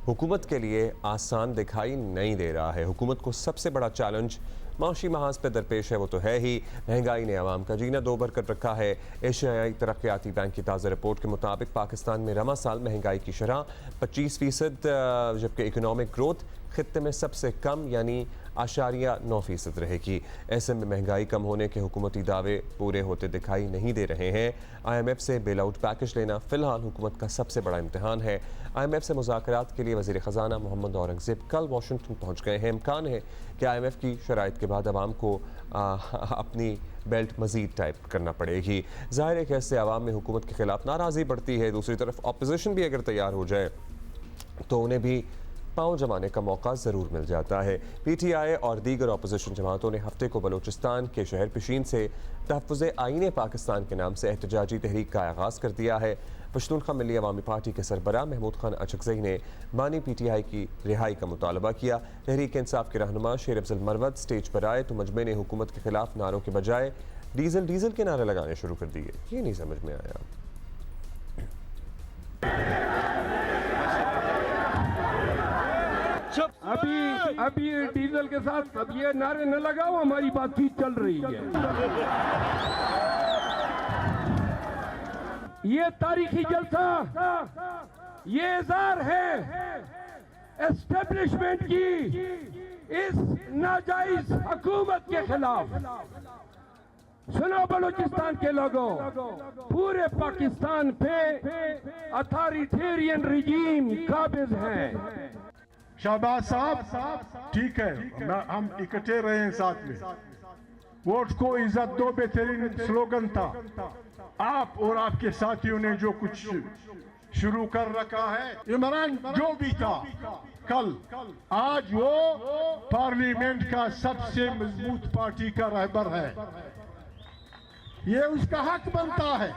हुकूमत के लिए आसान दिखाई नहीं दे रहा है। हुकूमत को सबसे बड़ा चैलेंज माशी महाज पर दरपेश है, वो तो है ही महंगाई ने आवाम का जीना दो बर कर रखा है। एशियाई तरक्याती बैंक की ताज़ा रिपोर्ट के मुताबिक पाकिस्तान में रमा साल महंगाई की शरह 25%, जबकि इकनॉमिक ग्रोथ खित्ते में सबसे कम यानी 8.9% रहेगी। ऐसे में महंगाई कम होने के हुकूमती दावे पूरे होते दिखाई नहीं दे रहे हैं। IMF से बेल आउट पैकेज लेना फ़िलहाल हुकूमत का सबसे बड़ा इम्तहान है। IMF से मुज़ाकरात के लिए वज़ीर ख़जाना मोहम्मद औरंगज़ेब कल वाशिंगटन पहुँच गए हैं। इम्कान है कि IMF की शराइत के बाद आवाम को अपनी बेल्ट मज़ीद टाइट करना पड़ेगी। ज़ाहिर है कि ऐसे आवाम में हुकूमत के ख़िलाफ़ नाराज़गी बढ़ती है। दूसरी तरफ अपोजिशन भी अगर तैयार हो जाए तो उन्हें भी पाँव जमाने का मौका ज़रूर मिल जाता है। PTI और दीगर अपोजिशन जमातों ने हफ्ते को बलूचिस्तान के शहर पिशीन से तहफ़्फ़ुज़ आईन पाकिस्तान के नाम से एहतजाजी तहरीक का आगाज़ कर दिया है। पश्तूनख्वा मिली अवामी पार्टी के सरबराह महमूद खान अचकज़ई ने बानी PTI की रिहाई का मुतालबा किया। तहरीक इंसाफ के रहनुमा शेर अफजल मरवत स्टेज पर आए तो मजमे ने हुकूमत के खिलाफ नारों के बजाय डीजल डीजल के नारे लगाने शुरू कर दिए। ये नहीं समझ में आया। अभी डीजल के साथ अब ये नारे न लगाओ, हमारी बातचीत चल रही है। ये तारीखी जलसा ये इज़हार है एस्टेब्लिशमेंट की इस नाजायज हुकूमत के खिलाफ। सुनो बलूचिस्तान के लोगों, पूरे पाकिस्तान पे अथॉरिटेरियन रिजीम काबिज है। शहबाज साहब ठीक है, हम इकट्ठे रहे हैं साथ में। वोट को इज्जत दो बेहतरीन स्लोगन था। आप और आपके साथियों ने जो कुछ शुरू कर रखा है। इमरान जो भी था कल, आज वो पार्लियामेंट का सबसे मजबूत पार्टी का रहबर है। ये उसका हक बनता है,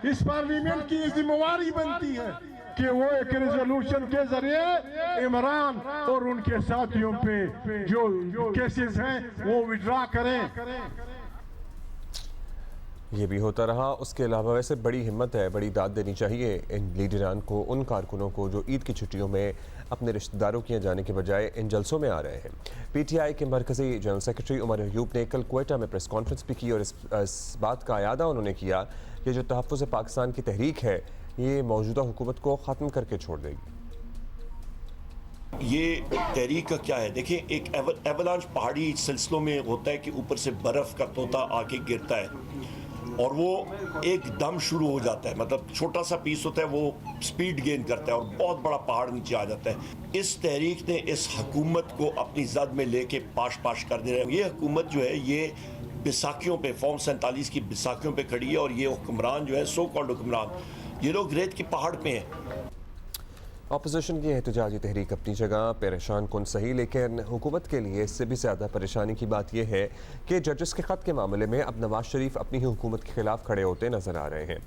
इस पार्लियामेंट की जिम्मेवारी बनती है कि वो एक रेजोल्यूशन के जरिए इमरान और उनके साथियों पे जो केसेस हैं वो विड्रॉ करें। ये भी होता रहा। उसके अलावा वैसे बड़ी हिम्मत है, बड़ी दाद देनी चाहिए इन लीडरान को, उन कारकुनों को जो ईद की छुट्टियों में अपने रिश्तेदारों के यहाँ जाने के बजाय इन जलसों में आ रहे हैं। पीटीआई के मरकज़ी जनरल सेक्रेटरी उमर अयूब ने कल क्वेटा में प्रेस कॉन्फ्रेंस भी की और इस बात का यादा उन्होंने किया कि जो तहफ़्फ़ुज़ पाकिस्तान की तहरीक है ये मौजूदा हुकूमत को ख़त्म करके छोड़ देगी। ये तहरीक का क्या है, देखिए एक एवलांच पहाड़ी सिलसिलों में होता है कि ऊपर से बर्फ़ का तोता आके गिरता है और वो एकदम शुरू हो जाता है, मतलब छोटा सा पीस होता है वो स्पीड गेन करता है और बहुत बड़ा पहाड़ नीचे आ जाता है। इस तहरीक ने इस हुकूमत को अपनी जद में लेके पाश पाश कर दे रहे हैं। ये हुकूमत जो है ये बैसाखियों पे, फॉर्म 47 की बैसाखियों पे खड़ी है और ये हुक्मरान जो है सो कॉल्ड हुक्मरान, ये लोग रेत के पहाड़ पे हैं। अपोजिशन की एहतजाजी तहरीक अपनी जगह परेशान कौन सही, लेकिन हुकूमत के लिए इससे भी ज़्यादा परेशानी की बात यह है कि जजेस के ख़त के मामले में अब नवाज शरीफ अपनी ही हुकूमत के खिलाफ खड़े होते नज़र आ रहे हैं।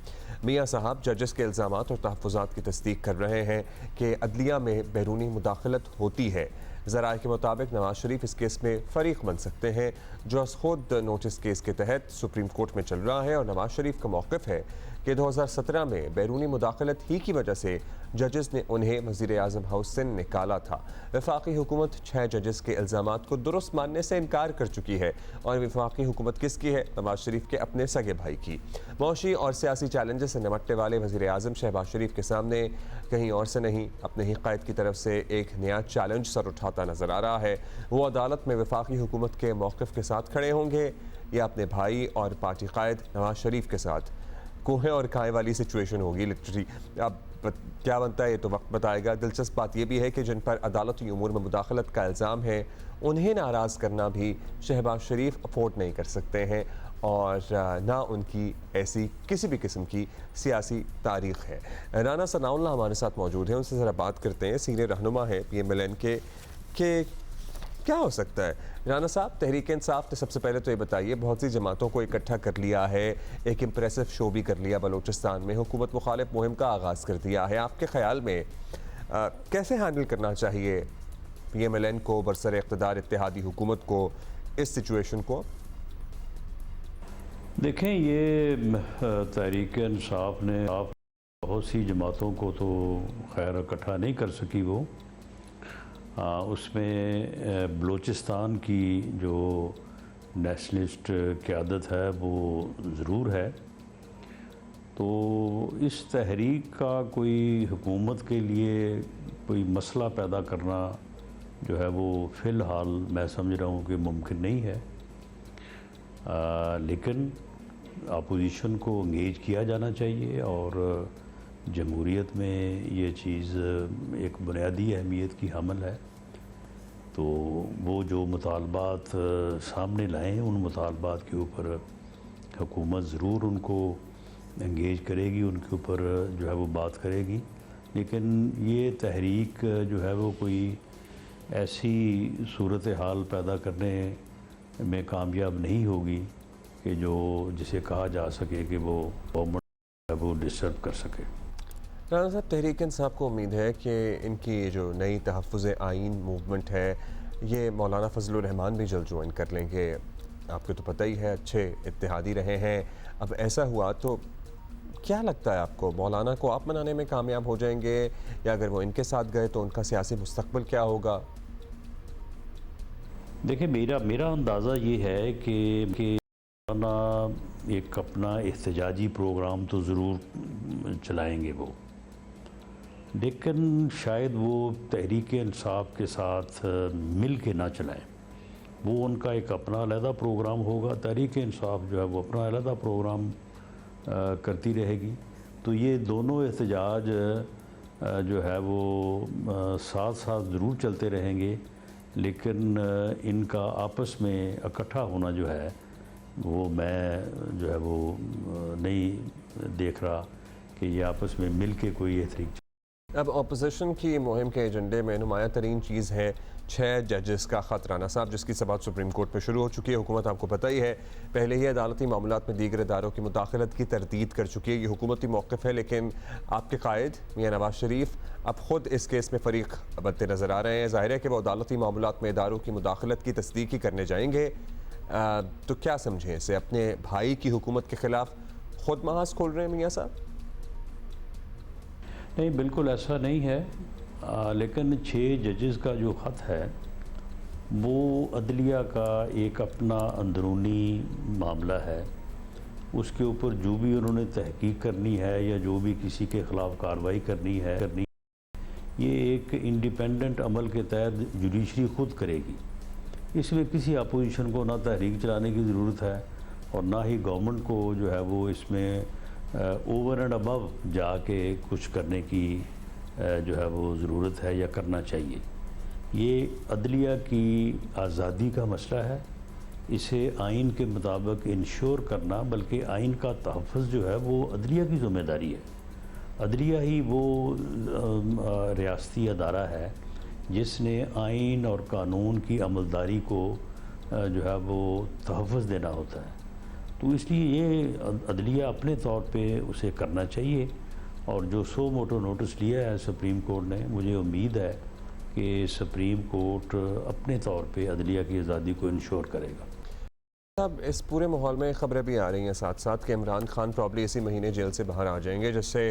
मियाँ साहब जजेस के इल्ज़ामात और तहफ़्फ़ुज़ात की तस्दीक कर रहे हैं कि अदलिया में बैरूनी मुदाखलत होती है। ज़राए के मुताबिक नवाज शरीफ इस केस में फ़रीक बन सकते हैं जो खुद नोटिस केस के तहत सुप्रीम कोर्ट में चल रहा है और नवाज शरीफ का मौक़िफ़ है कि 2017 में बैरूनी मुदाखलत ही की वजह से जजेस ने उन्हें वज़ीर आज़म हाउस से निकाला था। वफाकी हुकूमत 6 जजेस के इल्ज़ामात को दुरुस्त मानने से इनकार कर चुकी है और वफाकी हुकूमत किसकी है? नवाज शरीफ के अपने सगे भाई की। मौशी और सियासी चैलेंजेस से निपटने वाले वज़ीर आज़म शहबाज शरीफ के सामने कहीं और से नहीं अपने ही क़ायद की तरफ से एक नया चैलेंज सर उठाता नज़र आ रहा है। वो अदालत में वफाकी हुकूमत के मौक़िफ़ के साथ खड़े होंगे या अपने भाई और पार्टी क़ायद नवाज शरीफ के साथ? कोहें और काएँ वाली सिचुएशन होगी लिटरली। अब क्या बनता है ये तो वक्त बताएगा। दिलचस्प बात यह भी है कि जिन पर अदालती उमूर में मुदाखलत का इल्ज़ाम है उन्हें नाराज़ करना भी शहबाज शरीफ अफोर्ड नहीं कर सकते हैं और ना उनकी ऐसी किसी भी किस्म की सियासी तारीख़ है। राना सनाउल्लाह हमारे साथ मौजूद हैं, उनसे ज़रा बात करते हैं। सीनियर रहनुमा है PMLN के क्या हो सकता है? राना साहब, तहरीक इंसाफ ने सबसे पहले तो ये बताइए, बहुत सी जमातों को इकट्ठा कर लिया है, एक इम्प्रेसिव शो भी कर लिया बलूचिस्तान में, हुकूमत मुखालिफ मुहिम का आगाज़ कर दिया है। आपके ख्याल में कैसे हैंडल करना चाहिए PMLN को, बरसर इक़्तिदार इत्तेहादी हुकूमत को, इस सिचुएशन को? देखें, ये तहरीक इंसाफ ने बहुत सी जमातों को तो खैर इकट्ठा नहीं कर सकी वो, उसमें बलूचिस्तान की जो नेशनलिस्ट क़यादत है वो ज़रूर है। तो इस तहरीक का कोई हुकूमत के लिए कोई मसला पैदा करना जो है वो फ़िलहाल मैं समझ रहा हूँ कि मुमकिन नहीं है, लेकिन अपोजिशन को इंगेज किया जाना चाहिए और जमहूरियत में ये चीज़ एक बुनियादी अहमियत की हमल है। तो वो जो मुतालबात सामने लाएँ, उन मुतालबात के ऊपर हुकूमत ज़रूर उनको इंगेज करेगी, उनके ऊपर जो है वो बात करेगी। लेकिन ये तहरीक जो है वो कोई ऐसी सूरत हाल पैदा करने में कामयाब नहीं होगी कि जो जिसे कहा जा सके कि वो गवर्नमेंट वो डिस्टर्ब कर सके। राना साहब, तहरीक इंसाफ को उम्मीद है कि इनकी जो नई तहफ़्फ़ुज़ आइन मूवमेंट है ये मौलाना फजलुर रहमान भी जल्द ज्वाइन कर लेंगे। आपको तो पता ही है, अच्छे इत्तेहादी रहे हैं। अब ऐसा हुआ तो क्या लगता है आपको, मौलाना को आप मनाने में कामयाब हो जाएंगे या अगर वो इनके साथ गए तो उनका सियासी मुस्तकबिल क्या होगा? देखिए, मेरा अंदाज़ा ये है कि मौलाना एक अपना एहतजाजी प्रोग्राम तो ज़रूर चलाएंगे वो, लेकिन शायद वो तहरीक इंसाफ के साथ मिल के ना चलाएं। वो उनका एक अपना अलहदा प्रोग्राम होगा, तहरीक इंसाफ जो है वो अपना अलहदा प्रोग्राम करती रहेगी। तो ये दोनों एहतजाज जो है वो साथ साथ ज़रूर चलते रहेंगे, लेकिन इनका आपस में इकट्ठा होना जो है वो मैं जो है वो नहीं देख रहा कि ये आपस में मिल के कोई ये तरीक। अब अपोजिशन की मुहिम के एजेंडे में नुमाया तरीन चीज़ है 6 जजेस का ख़तराना साहब, जिसकी समाअत सुप्रीम कोर्ट में शुरू हो चुकी है। हुकूमत आपको पता ही है पहले ही अदालती मामलात में दीगर इदारों की मुदाखलत की तरदीद कर चुकी है। ये हुकूमती मौक़िफ़ है, लेकिन आपके कायद मियां नवाज शरीफ अब ख़ुद इस केस में फ़रीक बनते नज़र आ रहे हैं। ज़ाहिर है कि वो अदालती मामलात में इदारों की मुदाखलत की तस्दीक ही करने जाएंगे। तो क्या समझें इसे, अपने भाई की हुकूमत के ख़िलाफ़ ख़ुद महाज खोल रहे हैं मियाँ साहब? नहीं, बिल्कुल ऐसा नहीं है। लेकिन 6 जजेस का जो ख़त है वो अदलिया का एक अपना अंदरूनी मामला है। उसके ऊपर जो भी उन्होंने तहकीक करनी है या जो भी किसी के ख़िलाफ़ कार्रवाई करनी है ये एक इंडिपेंडेंट अमल के तहत जुडिशरी ख़ुद करेगी। इसमें किसी अपोजिशन को ना तहरीक चलाने की ज़रूरत है और ना ही गवर्नमेंट को जो है वो इसमें ओवर एंड अबव जाके कुछ करने की जो है वो ज़रूरत है या करना चाहिए। ये अदलिया की आज़ादी का मसला है। इसे आइन के मुताबिक इंश्योर करना, बल्कि आइन का तहफ़्फ़ुज़ जो है वो अदलिया की ज़िम्मेदारी है। अदलिया ही वो रियासती अदारा है जिसने आइन और कानून की अमलदारी को जो है वो तहफ़्फ़ुज़ देना होता है। तो इसलिए ये अदलिया अपने तौर पे उसे करना चाहिए। और जो सो मोटो नोटिस लिया है सुप्रीम कोर्ट ने, मुझे उम्मीद है कि सुप्रीम कोर्ट अपने तौर पे अदलिया की आज़ादी को इंश्योर करेगा। अब इस पूरे माहौल में खबरें भी आ रही हैं साथ साथ कि इमरान खान प्रॉब्ली इसी महीने जेल से बाहर आ जाएंगे, जिससे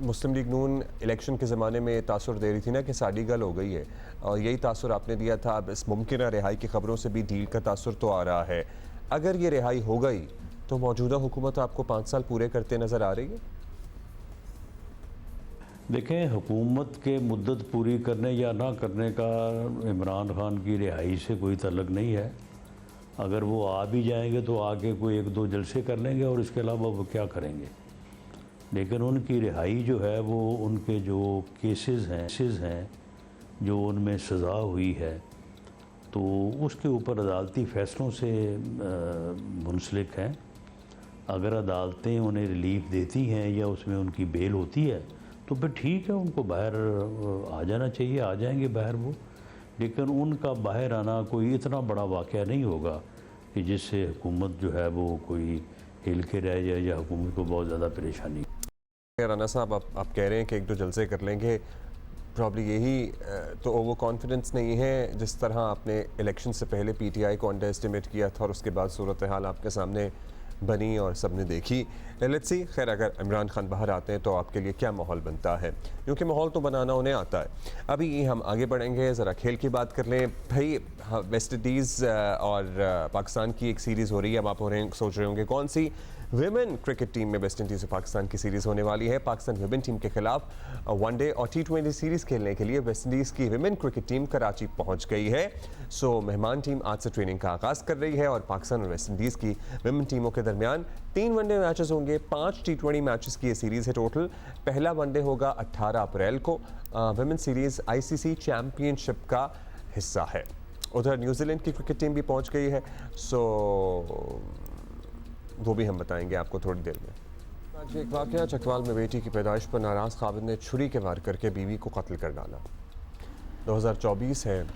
मुस्लिम लीग नून इलेक्शन के ज़माने में तासुर दे रही थी ना कि साड़ी गल हो गई है, और यही तासुर आपने दिया था। अब इस मुमकिन रिहाई की खबरों से भी डील का तासुर तो आ रहा है। अगर ये रिहाई हो गई तो मौजूदा हुकूमत आपको 5 साल पूरे करते नज़र आ रही है? देखें, हुकूमत के मुद्दत पूरी करने या ना करने का इमरान खान की रिहाई से कोई तल्लुक़ नहीं है। अगर वो आ भी जाएंगे तो आके कोई 1-2 जलसे कर लेंगे और इसके अलावा वो क्या करेंगे। लेकिन उनकी रिहाई जो है वो उनके जो केसेस हैं जो उनमें सज़ा हुई है तो उसके ऊपर अदालती फ़ैसलों से मुंसलिक हैं। अगर अदालतें उन्हें रिलीफ देती हैं या उसमें उनकी बेल होती है तो फिर ठीक है, उनको बाहर आ जाना चाहिए, आ जाएंगे बाहर वो। लेकिन उनका बाहर आना कोई इतना बड़ा वाक़या नहीं होगा कि जिससे हुकूमत जो है वो कोई हिल के रह जाए या हुकूमत को बहुत ज़्यादा परेशानी। राना साहब, आप कह रहे हैं कि 1-2 जलसे कर लेंगे, प्रॉब्ली यही तो ओवर कॉन्फिडेंस नहीं है जिस तरह आपने इलेक्शन से पहले पीटीआई को अंडर एस्टिमेट किया था और उसके बाद सूरत हाल आपके सामने बनी और सबने देखी। लेट्स सी, खैर अगर इमरान खान बाहर आते हैं तो आपके लिए क्या माहौल बनता है, क्योंकि माहौल तो बनाना उन्हें आता है। अभी हम आगे बढ़ेंगे, ज़रा खेल की बात कर लें। भाई, वेस्ट इंडीज़ और पाकिस्तान की एक सीरीज़ हो रही है। अब आप सोच रहे होंगे कौन सी? विमेन क्रिकेट टीम में वेस्ट इंडीज़ और पाकिस्तान की सीरीज़ होने वाली है। पाकिस्तान विमेन टीम के खिलाफ वनडे और T20 सीरीज़ खेलने के लिए वेस्ट इंडीज़ की विमेन क्रिकेट टीम कराची पहुंच गई है। सो मेहमान टीम आज से ट्रेनिंग का आगाज़ कर रही है और पाकिस्तान और वेस्ट इंडीज़ की विमेन टीमों के दरमियान 3 वनडे मैचेस होंगे, 5 T20 मैचेस की ये सीरीज़ है टोटल। पहला वनडे होगा 18 अप्रैल को। विमेन सीरीज़ ICC चैम्पियनशिप का हिस्सा है। उधर न्यूजीलैंड की क्रिकेट टीम भी पहुँच गई है, सो वो भी हम बताएंगे आपको थोड़ी देर में। आज एक वाक़या, चकवाल में बेटी की पैदाइश पर नाराज़ खाविद ने छुरी के वार करके बीवी को कत्ल कर डाला। 2024 है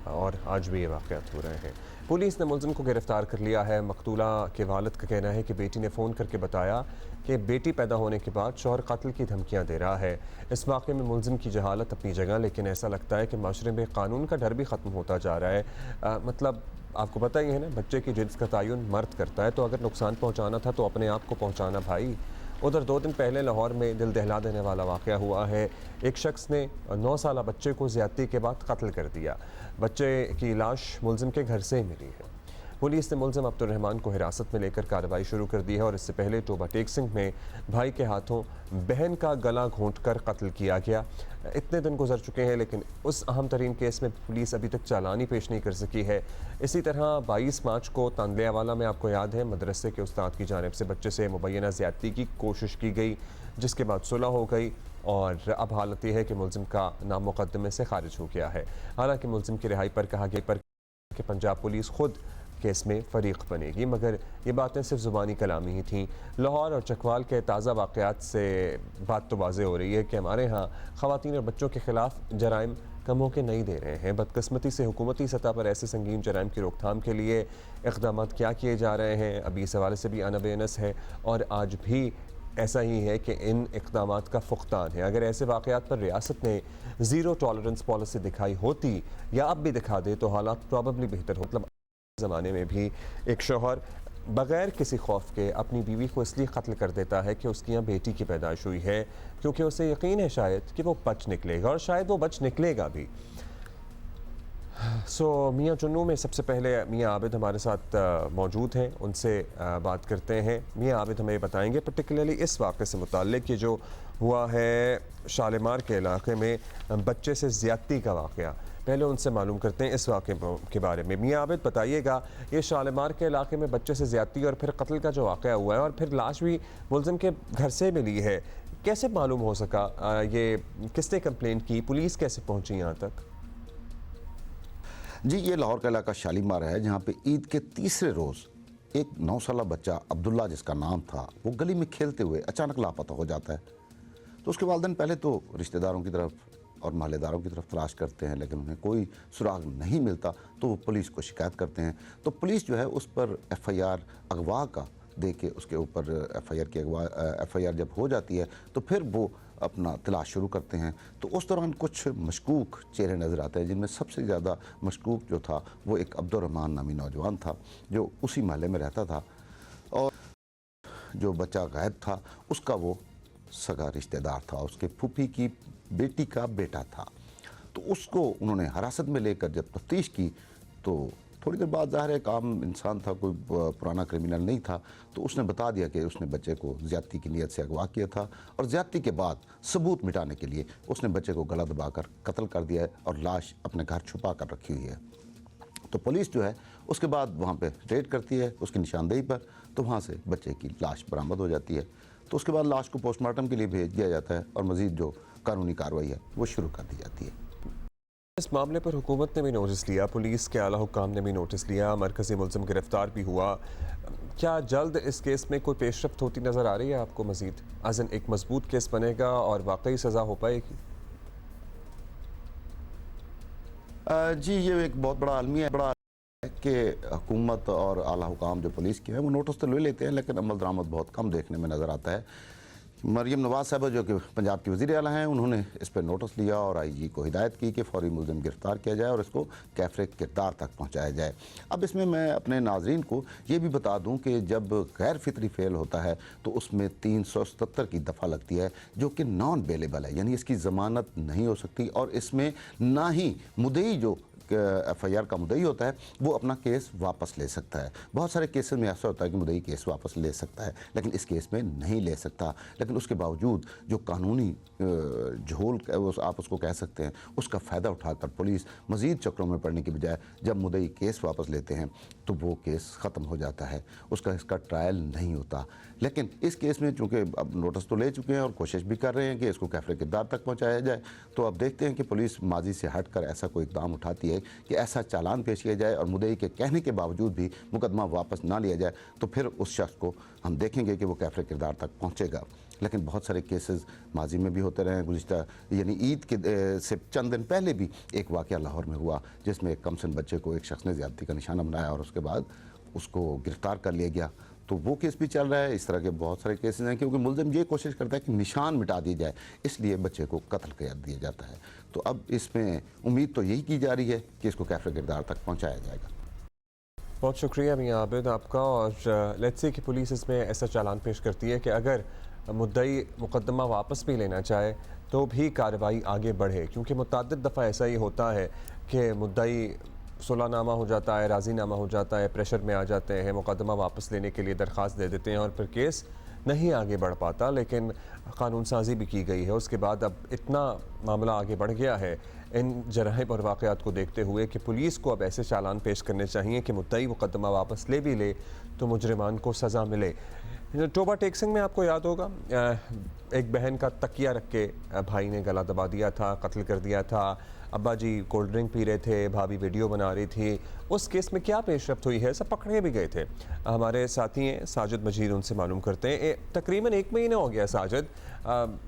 और आज भी ये वाक़यात हो रहे हैं। पुलिस ने मुलज़िम को गिरफ़्तार कर लिया है। मकतूला के वालिद का कहना है कि बेटी ने फ़ोन करके बताया कि बेटी पैदा होने के बाद शौहर कत्ल की धमकियाँ दे रहा है। इस वाक़े में मुलज़िम की जहालत अपनी जगह, लेकिन ऐसा लगता है कि माशरे में कानून का डर भी ख़त्म होता जा रहा है। मतलब आपको पता ही है ना, बच्चे की जिन्स का तयन मर्द करता है, तो अगर नुकसान पहुंचाना था तो अपने आप को पहुंचाना भाई। उधर 2 दिन पहले लाहौर में दिल दहला देने वाला वाक़या हुआ है। एक शख्स ने 9 साला बच्चे को ज़्यादती के बाद कत्ल कर दिया। बच्चे की लाश मुलज़िम के घर से ही मिली है। पुलिस ने मुलज़िम अब्दुर्रहमान को हिरासत में लेकर कार्रवाई शुरू कर दी है और इससे पहले टोबा टेक सिंह में भाई के हाथों बहन का गला घोंटकर कत्ल किया गया। इतने दिन गुजर चुके हैं लेकिन उस अहम तरीन केस में पुलिस अभी तक चालान ही पेश नहीं कर सकी है। इसी तरह 22 मार्च को तांदलियावाला में, आपको याद है, मदरसे के उस्ताद की जानिब से बच्चे से मुबैना ज़्यादती की कोशिश की गई, जिसके बाद सुलह हो गई और अब हालत यह है कि मुलज़िम का नाम मुकदमे से खारिज हो गया है। हालांकि मुलज़िम की रिहाई पर कहा गया कि पंजाब पुलिस खुद केस में फरीक बनेगी। मगर ये बातें सिर्फ ज़ुबानी कलामी ही थीं। लाहौर और चकवाल के ताज़ा वाक़यात से बात तो वाज़े हो रही है कि हमारे यहाँ ख़वातीन और बच्चों के ख़िलाफ़ जराइम कम होके नहीं दे रहे हैं। बदकिस्मती से हुकूमती सतह पर ऐसे संगीन जराइम की रोकथाम के लिए इक़दाम क्या किए जा रहे हैं, अभी इस हवाले से भी अनअवेयरनेस है और आज भी ऐसा ही है कि इन इक़दाम का फुक़दान है। अगर ऐसे वाक़यात पर रियासत ने ज़ीरो टॉलरेंस पॉलिसी दिखाई होती या अब भी दिखा दे तो हालात प्रॉबली बेहतर हो। मतलब ज़माने में भी एक शौहर बग़ैर किसी खौफ के अपनी बीवी को इसलिए कत्ल कर देता है कि उसकी यहाँ बेटी की पैदाइश हुई है, क्योंकि उसे यकीन है शायद कि वो बच निकलेगा, और शायद वो बच निकलेगा भी। मियाँ जुन्नू में सबसे पहले मियाँ आबिद हमारे साथ मौजूद हैं, उनसे बात करते हैं। मियाँ आबिद हमें बताएंगे पर्टिकुलरली इस वाक़े से मुताल्लिक़ कि जो हुआ है शालीमार के इलाके में बच्चे से ज़्यादती का वाक़या, पहले उनसे मालूम करते हैं इस वाक़े के बारे में। मियाँ आबिद बताइएगा, ये शालीमार के इलाके में बच्चे से ज़्यादती और फिर कत्ल का जो वाक़या हुआ है और फिर लाश भी मुलज़िम के घर से मिली है, कैसे मालूम हो सका? ये किसने कंप्लेंट की, पुलिस कैसे पहुँची यहाँ तक? जी, ये लाहौर का इलाका शालीमार है, जहाँ पे ईद के तीसरे रोज़ एक 9 साला बच्चा अब्दुल्ला जिसका नाम था, वो गली में खेलते हुए अचानक लापता हो जाता है। तो उसके वालिदैन पहले तो रिश्तेदारों की तरफ और महल्लेदारों की तरफ तलाश करते हैं, लेकिन उन्हें कोई सुराग नहीं मिलता, तो वो पुलिस को शिकायत करते हैं। तो पुलिस जो है उस पर FIR अगवा का दे के उसके ऊपर FIR जब हो जाती है तो फिर वो अपना तलाश शुरू करते हैं। तो उस दौरान कुछ मशकूक चेहरे नज़र आते हैं, जिनमें सबसे ज़्यादा मशकूक जो था वो एक अब्दुर्रहमान नामी नौजवान था जो उसी महल्ले में रहता था, और जो बच्चा गायब था उसका वो सगा रिश्तेदार था, उसके फूफी की बेटी का बेटा था। तो उसको उन्होंने हिरासत में लेकर जब तफ्तीश की तो थोड़ी देर बाद ज़ाहिर है एक आम इंसान था, कोई पुराना क्रिमिनल नहीं था, तो उसने बता दिया कि उसने बच्चे को ज़्यादती की नीयत से अगवा किया था, और ज़्यादती के बाद सबूत मिटाने के लिए उसने बच्चे को गला दबाकर कत्ल कर दिया है और लाश अपने घर छुपा कर रखी हुई है। तो पुलिस जो है उसके बाद वहाँ पे रेड करती है उसकी निशानदेही पर, तो वहाँ से बच्चे की लाश बरामद हो जाती है। तो उसके बाद लाश को पोस्टमार्टम के लिए भेज दिया जाता है और मज़ीद जो कानूनी कार्रवाई है वो शुरू कर दी जाती है। इस मामले पर हुकूमत ने भी नोटिस लिया, पुलिस के आला हुक्काम ने भी नोटिस लिया, मरकज़ी मुलज़िम गिरफ्तार भी हुआ। क्या जल्द इस केस में कोई पेशरफ्त होती नज़र आ रही है आपको मज़ीद? अज़न एक मजबूत केस बनेगा और वाकई सज़ा हो पाएगी? जी, ये एक बहुत बड़ा आलमी है कि हुकूमत और आला हुकाम जो पुलिस के हैं वो नोटिस तो ले लेते हैं, लेकिन अमल दरामद बहुत कम देखने में नज़र आता है। मरियम नवाज साहब जो कि पंजाब की वज़ीर आला हैं, उन्होंने इस पर नोटिस लिया और IG को हिदायत की कि फौरी मुलज़िम गिरफ़्तार किया जाए और इसको कैफ़रे किरदार तक पहुँचाया जाए। अब इसमें मैं अपने नाज़रीन को ये भी बता दूँ कि जब गैर फितरी फ़ेल होता है तो उसमें 377 की दफ़ा लगती है, जो कि नॉन बेलेबल है, यानी इसकी ज़मानत नहीं हो सकती, और इसमें ना ही मुद्दई जो FIR का मुद्दई होता है वो अपना केस वापस ले सकता है। बहुत सारे केसेस में ऐसा होता है कि मुद्दई केस वापस ले सकता है, लेकिन इस केस में नहीं ले सकता। लेकिन उसके बावजूद जो कानूनी झोल आप उसको कह सकते हैं, उसका फ़ायदा उठाकर पुलिस मज़ीद चक्रों में पड़ने की बजाय जब मुद्दई केस वापस लेते हैं तो वो केस ख़त्म हो जाता है, इसका ट्रायल नहीं होता। लेकिन इस केस में चूँकि अब नोटिस तो ले चुके हैं और कोशिश भी कर रहे हैं कि इसको कैफ़रे किरदार तक पहुँचाया जाए, तो अब देखते हैं कि पुलिस माजी से हट कर ऐसा कोई इक़दाम उठाती है कि ऐसा चालान पेश किया जाए और मुद्दई के कहने के बावजूद भी मुकदमा वापस ना लिया जाए, तो फिर उस शख्स को हम देखेंगे कि वो कैफ़रे किरदार तक पहुँचेगा। लेकिन बहुत सारे केसेस माजी में भी होते रहे हैं। गुज़िश्ता यानी ईद के से चंद दिन पहले भी एक वाक़या लाहौर में हुआ जिसमें एक कमसिन बच्चे को एक शख्स ने ज़्यादती का निशाना बनाया और उसके बाद उसको गिरफ़्तार कर लिया गया। तो वो केस भी चल रहा है। इस तरह के बहुत सारे केसेस हैं, क्योंकि मुलज़िम ये कोशिश करता है कि निशान मिटा दिया जाए, इसलिए बच्चे को कत्ल कर दिया जाता है। तो अब इसमें उम्मीद तो यही की जा रही है कि इसको कैफ़रे किरदार तक पहुँचाया जाएगा। बहुत शुक्रिया मियाँ आबिद आपका। और लेट्स से कि पुलिस इसमें ऐसा चालान पेश करती है कि अगर मुद्दई मुकदमा वापस भी लेना चाहे तो भी कार्रवाई आगे बढ़े, क्योंकि मुतअद्दिद दफ़ा ऐसा ही होता है कि मुद्दई सुलहनामा हो जाता है, राज़ीनामा हो जाता है, प्रेशर में आ जाते हैं, मुकदमा वापस लेने के लिए दरख्वास्त दे देते हैं और फिर केस नहीं आगे बढ़ पाता, लेकिन कानून साजी भी की गई है। उसके बाद अब इतना मामला आगे बढ़ गया है इन जराइम और वाक़यात को देखते हुए कि पुलिस को अब ऐसे चालान पेश करने चाहिए कि मुद्दई मुकदमा वापस ले भी ले तो मुजरिमान को सज़ा मिले। टोबा टेकसिंग में आपको याद होगा, एक बहन का तकिया रख के भाई ने गला दबा दिया था, कत्ल कर दिया था। अब्बा जी कोल्ड ड्रिंक पी रहे थे, भाभी वीडियो बना रही थी। उस केस में क्या पेशरफ्त हुई है? सब पकड़े भी गए थे। हमारे साथी हैं साजिद मजीद, उनसे मालूम करते हैं। तकरीबन 1 महीना हो गया साजिद,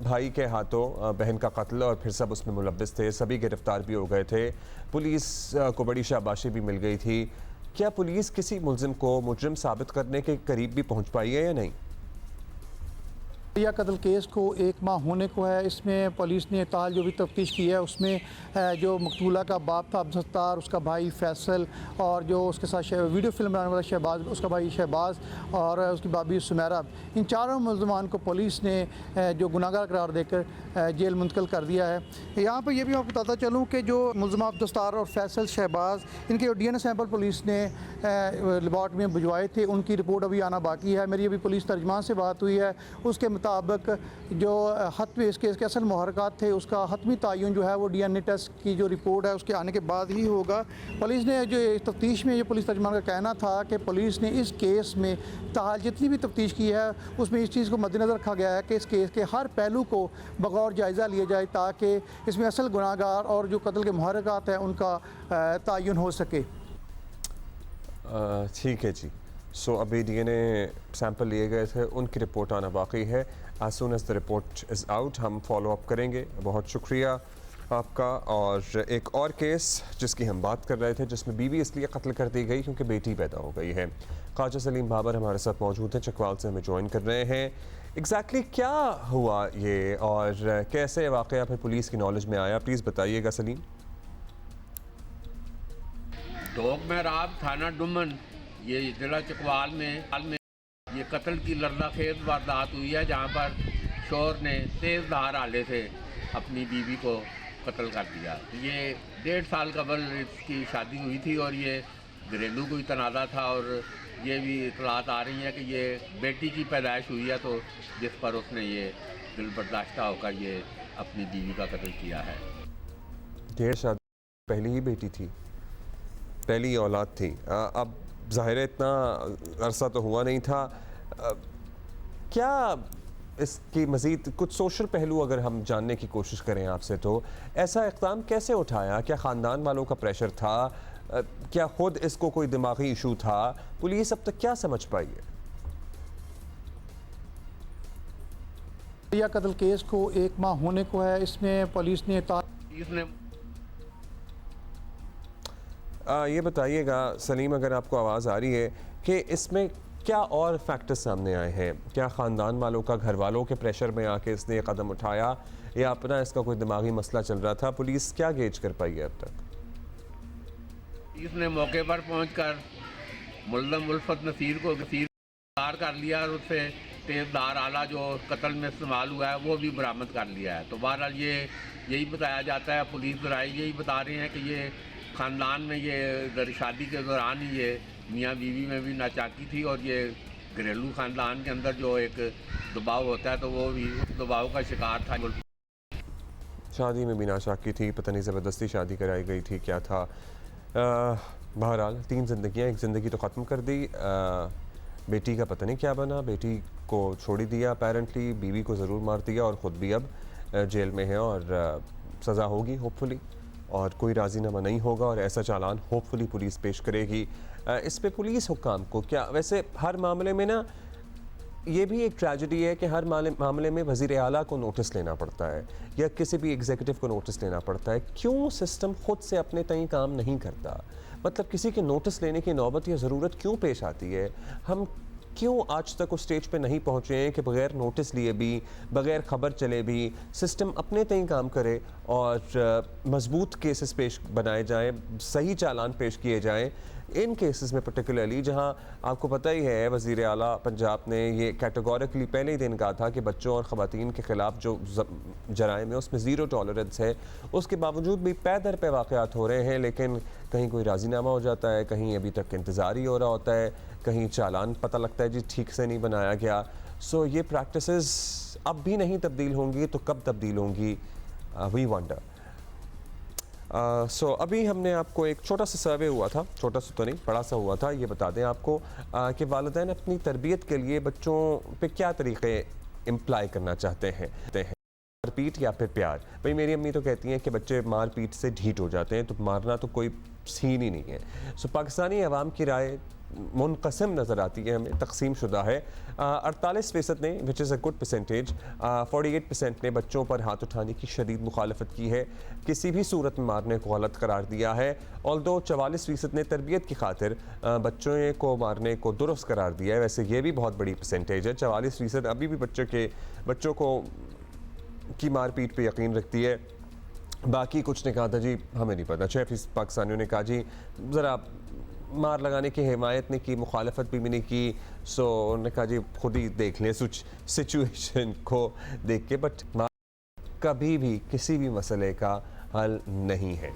भाई के हाथों बहन का कत्ल और फिर सब उसमें मुलव्वस थे, सभी गिरफ्तार भी हो गए थे, पुलिस को बड़ी शाबाशी भी मिल गई थी। क्या पुलिस किसी मुलजिम को मुजरिम साबित करने के करीब भी पहुंच पाई है या नहीं? या कत्ल केस को 1 माह होने को है। इसमें पुलिस ने ताल जो भी तफ्तीश की है उसमें जो मकतूला का बाप था अब्दुल सत्तार, उसका भाई फैसल और जो उसके साथ वीडियो फिल्म बनाने वाला शहबाज, उसका भाई शहबाज और उसकी भाभी सुमेरा, इन चारों मुल्ज़मान को पुलिस ने जो गुनाहगार करार देकर जेल मुंतकिल कर दिया है। यहाँ पर यह भी आपको बताता चलूँ कि जो मुल्ज़िम अब्दुल सत्तार और फैसल शहबाज, इनके DNA सैंपल पुलिस ने लेबॉर्ट्री में भिजवाए थे, उनकी रिपोर्ट अभी आना बाकी है। मेरी अभी पुलिस तर्जमान से बात हुई है, उसके मुताबिक जो हत्मी इस केस के असल मुहर्रकात थे उसका हतमी तयन जो है वो DNA टेस्ट की जो रिपोर्ट है उसके आने के बाद ही होगा। पुलिस ने जो तफ्तीश में, जो पुलिस तर्जमान का कहना था कि पुलिस ने इस केस में ताल जितनी भी तफ्तीश की है उसमें इस चीज़ को मद्देनज़र रखा गया है कि इस केस के हर पहलू को बगौर जायज़ा लिया जाए ताकि इसमें असल गुनाहगार और जो कत्ल के मुहर्रकात हैं उनका तयन हो सके। ठीक है जी। सो अभी DNA सैंपल लिए गए थे, उनकी रिपोर्ट आना बाकी है। As soon as the report is out हम फॉलो अप करेंगे। बहुत शुक्रिया आपका। और एक और केस जिसकी हम बात कर रहे थे, जिसमें बीवी इसलिए कत्ल कर दी गई क्योंकि बेटी पैदा हो गई है। ख्वाजा सलीम बाबर हमारे साथ मौजूद हैं, चकवाल से हमें ज्वाइन कर रहे हैं। एग्जैक्टली क्या हुआ ये और कैसे वाक़या फिर पुलिस की नॉलेज में आया, प्लीज़ बताइएगा सलीम। डोग में राब थाना डुमन, ये जिला चकवाल में ये कत्ल की लर्ज़ाखेज़ वारदात हुई है, जहाँ पर शोर ने तेज़ धार आले से अपनी बीवी को कत्ल कर दिया। ये 1.5 साल कबल इसकी शादी हुई थी और ये घरेलू कोई तनाज़ा था और ये भी इतलात आ रही है कि ये बेटी की पैदाइश हुई है, तो जिस पर उसने ये दिल बर्दाश्ता होकर ये अपनी बीवी का कत्ल किया है। 1.5 शादी पहली ही बेटी थी, पहली औलाद थी। अब ज़ाहिर इतना अरसा तो हुआ नहीं था। क्या इसकी मज़ीद कुछ सोशल पहलू अगर हम जानने की कोशिश करें आपसे, तो ऐसा इक़दाम कैसे उठाया? क्या ख़ानदान वालों का प्रेशर था? क्या ख़ुद इसको कोई दिमागी इशू था? पुलिस अब तक क्या समझ पाई है? या कत्ल केस को 1 माह होने को है। इसमें पुलिस ने ये बताइएगा सलीम, अगर आपको आवाज़ आ रही है, कि इसमें क्या और फैक्टर्स सामने आए हैं? क्या ख़ानदान वालों का, घर वालों के प्रेशर में आके इसने ये कदम उठाया या अपना इसका कोई दिमागी मसला चल रहा था? पुलिस क्या गेज कर पाई है अब तक? इसने मौके पर पहुंचकर मुल्ज़म उल्फत नसीर को गिरफ्तार कर लिया और उससे तेज़ धार आला जो कत्ल में इस्तेमाल हुआ है वो भी बरामद कर लिया है। तो बहरहाल ये यही बताया जाता है, पुलिस ज़राए यही बता रहे हैं कि ये ख़ानदान में ये शादी के दौरान ही ये मियाँ बीवी में भी नाचाकी थी और ये घरेलू ख़ानदान के अंदर जो एक दबाव होता है तो वो भी उस दबाव का शिकार था। शादी में भी नाचाकी थी, पता नहीं ज़बरदस्ती शादी कराई गई थी, क्या था? बहरहाल 3 ज़िंदगियाँ, एक ज़िंदगी तो ख़त्म कर दी, बेटी का पता नहीं क्या बना, बेटी को छोड़ ही दिया अपेरेंटली, बीवी को ज़रूर मार दिया और ख़ुद भी अब जेल में है और सज़ा होगी होपफुली, और कोई राज़ीनामा नहीं होगा और ऐसा चालान होपफुली पुलिस पेश करेगी। इस पे पुलिस हुक्काम को क्या, वैसे हर मामले में ना ये भी एक ट्रेजेडी है कि हर मामले में वज़ीर आला को नोटिस लेना पड़ता है या किसी भी एग्जीक्यूटिव को नोटिस लेना पड़ता है। क्यों सिस्टम ख़ुद से अपने तय काम नहीं करता? मतलब किसी के नोटिस लेने की नौबत या ज़रूरत क्यों पेश आती है? हम क्यों आज तक उस स्टेज पे नहीं पहुँचे हैं कि बग़ैर नोटिस लिए भी, बग़ैर ख़बर चले भी सिस्टम अपने तय काम करे और मज़बूत केसेस पेश बनाए जाएँ, सही चालान पेश किए जाएँ, इन केसेस में पर्टिकुलरली जहां आपको पता ही है वज़ीर आला पंजाब ने ये कैटेगोरिकली पहले ही दिन कहा था कि बच्चों और ख़वातीन के ख़िलाफ़ जो जराइम है उसमें ज़ीरो टॉलरेंस है, उसके बावजूद भी पै दर पे वाक़यात हो रहे हैं, लेकिन कहीं कोई राज़ीनामा हो जाता है, कहीं अभी तक इंतज़ार ही हो रहा होता है, कहीं चालान पता लगता है जी ठीक से नहीं बनाया गया। सो ये प्रैक्टिसेस अब भी नहीं तब्दील होंगी तो कब तब्दील होंगी, वी वंडर। सो अभी हमने आपको एक छोटा सा सर्वे हुआ था, छोटा सा तो नहीं बड़ा सा हुआ था, ये बता दें आपको कि वालिदैन अपनी तरबियत के लिए बच्चों पे क्या तरीक़े इम्प्लाई करना चाहते हैं, मारपीट या फिर प्यार। भाई मेरी अम्मी तो कहती हैं कि बच्चे मारपीट से ढीठ हो जाते हैं, तो मारना तो कोई सीन ही नहीं है। सो पाकिस्तानी अवाम की राय मुनक़सिम नज़र आती है, हमें तकसीम शुदा है। 48% ने, विच इज़ अ गुड परसेंटेज, 48% ने बच्चों पर हाथ उठाने की शदीद मुखालफत की है, किसी भी सूरत में मारने को गलत करार दिया है। ऑल्दो 44% ने तरबियत की खातिर बच्चों को मारने को दुरुस्त करार दिया है। वैसे ये भी बहुत बड़ी परसेंटेज है, 44% अभी भी बच्चों को की मारपीट पे यकीन रखती है। बाकी कुछ ने कहा था जी हमें नहीं पता, 6% पाकिस्तानियों ने कहा जी ज़रा मार लगाने की हिमायत नहीं की, मुखालफत भी नहीं की। सो उन्होंने कहा जी खुद ही देख लें सिचुएशन को देख के, बट कभी भी किसी भी मसले का हल नहीं है।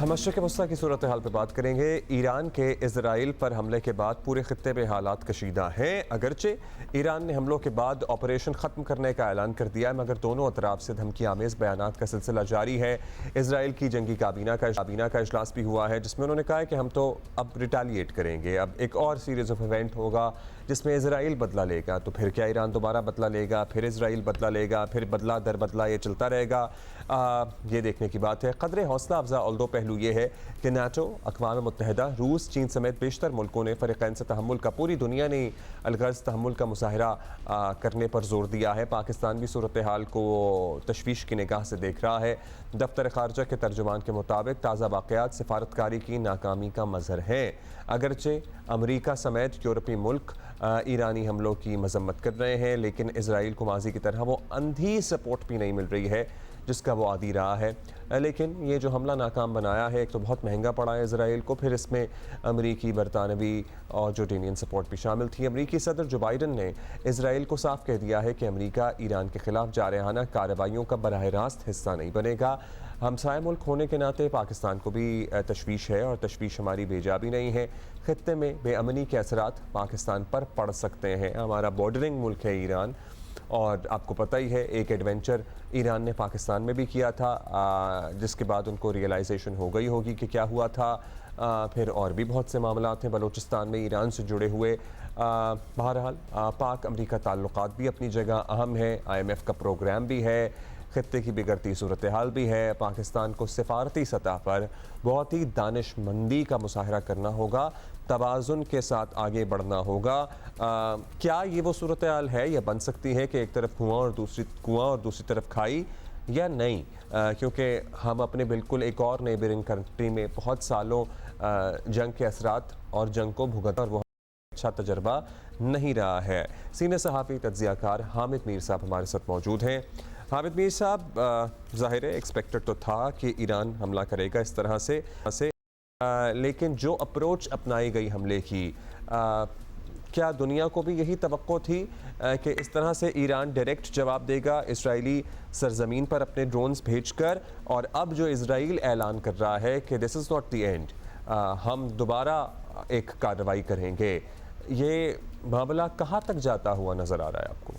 मशरिक़ वस्ता की सूरत हाल पर बात करेंगे। ईरान के इजराइल पर हमले के बाद पूरे खत्ते में हालात कशीदा हैं। अगरचे ईरान ने हमलों के बाद ऑपरेशन ख़त्म करने का ऐलान कर दिया है, मगर दोनों अतराफ से धमकी आमेज़ बयानात का सिलसिला जारी है। इजराइल की जंगी काबीना का इजलास भी हुआ है, जिसमें उन्होंने कहा है कि हम तो अब रिटालिएट करेंगे, अब एक और सीरीज़ ऑफ इवेंट होगा जिसमें इजराइल बदला लेगा। तो फिर क्या ईरान दोबारा बदला लेगा, फिर इजराइल बदला लेगा, फिर बदला दर बदला ये चलता रहेगा। ये देखने की बात है। क़दरे हौसला अफजा ऑल्दो पहलू ये है कि नाटो, अक़वाम मुत्तहिदा, रूस, चीन समेत बेशतर मुल्कों ने फ़रीक़ैन से तहम्मुल का, पूरी दुनिया ने अलगर्ज़ तहम्मुल का मुज़ाहरा करने पर जोर दिया है। पाकिस्तान भी सूरत हाल को तशवीश की निगाह से देख रहा है। दफ्तर ख़ारजा के तर्जुमान के मुताबिक ताज़ा वाक़यात सिफारतकारी की नाकामी का मज़हर है। अगरचे अमरीका समेत यूरोपीय मुल्क ईरानी हमलों की मजम्मत कर रहे हैं, लेकिन इसराइल को माजी की तरह वो अंधी सपोर्ट भी नहीं मिल रही है जिसका वो आदी रहा है। लेकिन ये जो हमला नाकाम बनाया है, एक तो बहुत महंगा पड़ा है इसराइल को, फिर इसमें अमरीकी, बरतानवी और जोर्डानियन सपोर्ट भी शामिल थी। अमरीकी सदर जो बाइडन ने इसराइल को साफ कह दिया है कि अमरीका ईरान के खिलाफ जारहाना कार्रवाइयों का बराह रास्त हिस्सा नहीं बनेगा। हमसाय मुल्क होने के नाते पाकिस्तान को भी तशवीश है, और तशवीश हमारी बेजा भी नहीं है। खित्ते में बेअमनी के असरात पाकिस्तान पर पड़ सकते हैं। हमारा बॉर्डरिंग मुल्क है ईरान, और आपको पता ही है एक एडवेंचर ईरान ने पाकिस्तान में भी किया था, जिसके बाद उनको रियलाइजेशन हो गई होगी कि क्या हुआ था। फिर और भी बहुत से मामलात हैं बलूचिस्तान में ईरान से जुड़े हुए। बहरहाल पाक अमरीका ताल्लुकात भी अपनी जगह अहम है, IMF का प्रोग्राम भी है, खित्ते की बिगड़ती सूरत हाल भी है। पाकिस्तान को सिफारती सतह पर बहुत ही दानिशमंदी का मुसाहरा करना होगा, तवाज़ुन के साथ आगे बढ़ना होगा। क्या ये वो सूरत हाल है या बन सकती है कि एक तरफ कुआं और दूसरी तरफ खाई, या नहीं? क्योंकि हम अपने बिल्कुल एक और नेबरिंग कंट्री में बहुत सालों जंग के असरात और जंग को भुगता, और वो अच्छा तजर्बा नहीं रहा है। सीनियर सहाफ़ी तज्ज़ियाकार हामिद मीर साहब हमारे साथ मौजूद हैं। हामिद मीर साहब, ज़ाहिर है एक्सपेक्टेड तो था कि ईरान हमला करेगा इस तरह से, लेकिन जो अप्रोच अपनाई गई हमले की, क्या दुनिया को भी यही तवक्को थी कि इस तरह से ईरान डायरेक्ट जवाब देगा इसराइली सरजमीन पर अपने ड्रोन्स भेजकर? और अब जो इसराइल ऐलान कर रहा है कि this is not the end, हम दोबारा एक कार्रवाई करेंगे, ये मामला कहाँ तक जाता हुआ नज़र आ रहा है आपको?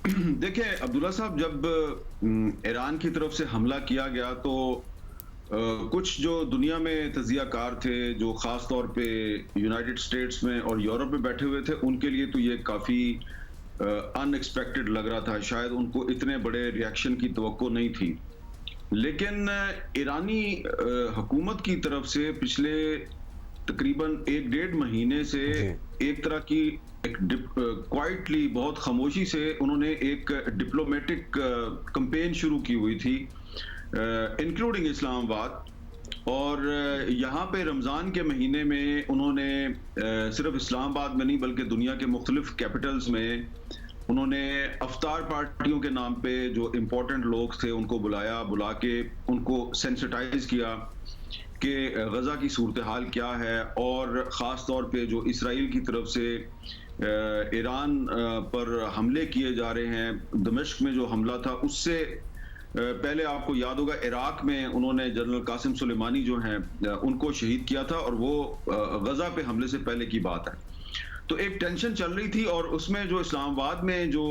देखिए अब्दुल्ला साहब, जब ईरान की तरफ से हमला किया गया तो कुछ जो दुनिया में तज्जियाकार थे, जो ख़ास तौर पे यूनाइटेड स्टेट्स में और यूरोप में बैठे हुए थे, उनके लिए तो ये काफ़ी अनएक्सपेक्टेड लग रहा था। शायद उनको इतने बड़े रिएक्शन की तवक्को नहीं थी। लेकिन ईरानी हुकूमत की तरफ से पिछले तकरीबन 1-1.5 महीने से एक तरह की क्वाइटली, बहुत खामोशी से उन्होंने एक डिप्लोमेटिक कैंपेन शुरू की हुई थी, इंक्लूडिंग इस्लामाबाद। और यहाँ पे रमज़ान के महीने में उन्होंने सिर्फ इस्लामाबाद में नहीं बल्कि दुनिया के मुख्तलिफ कैपिटल्स में उन्होंने अफ्तार पार्टियों के नाम पे जो इम्पोर्टेंट लोग थे उनको बुला के उनको सेंसिटाइज किया। कि गज़ा की सूरत हाल क्या है, और ख़ास तौर पे जो इसराइल की तरफ से ईरान पर हमले किए जा रहे हैं। दमिश्क में जो हमला था उससे पहले आपको याद होगा इराक में उन्होंने जनरल कासिम सुलेमानी जो हैं उनको शहीद किया था, और वो गज़ा पे हमले से पहले की बात है। तो एक टेंशन चल रही थी, और उसमें जो इस्लामाबाद में जो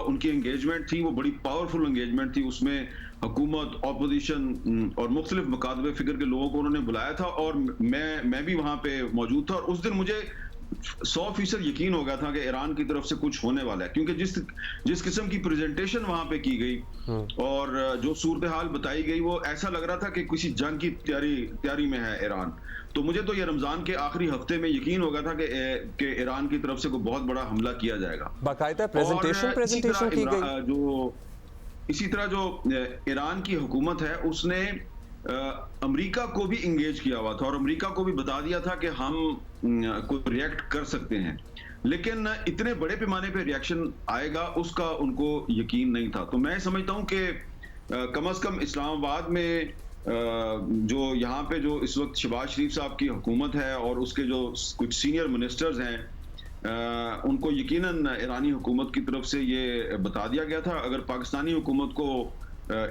उनकी एंगेजमेंट थी वो बड़ी पावरफुल एंगेजमेंट थी। उसमें हुकूमत, ऑपोजिशन और मुख्तलिफ मुकातबे फ़िक्र के लोगों को उन्होंने बुलाया था, और मैं भी वहाँ पे मौजूद था। और उस दिन मुझे 100% यकीन हो गया था कि ईरान की तरफ से कुछ होने वाला है, क्योंकि जिस किस्म की प्रेजेंटेशन वहां पे की गई और जो सूरत हाल बताई गई, वो ऐसा लग रहा था कि किसी जंग की तैयारी में है ईरान। तो मुझे तो ये रमजान के आखिरी हफ्ते में यकीन हो गया था कि ईरान की तरफ से कोई बहुत बड़ा हमला किया जाएगा। बाकायदा प्रेजेंटेशन की गई। इसी तरह जो ईरान की हुकूमत है उसने अमेरिका को भी इंगेज किया हुआ था, और अमेरिका को भी बता दिया था कि हम को रिएक्ट कर सकते हैं, लेकिन इतने बड़े पैमाने पे रिएक्शन आएगा उसका उनको यकीन नहीं था। तो मैं समझता हूं कि कम से कम इस्लामाबाद में जो यहाँ पे जो इस वक्त शहबाज शरीफ साहब की हुकूमत है और उसके जो कुछ सीनियर मिनिस्टर्स हैं, उनको यकीनन ईरानी हुकूमत की तरफ से ये बता दिया गया था। अगर पाकिस्तानी हुकूमत को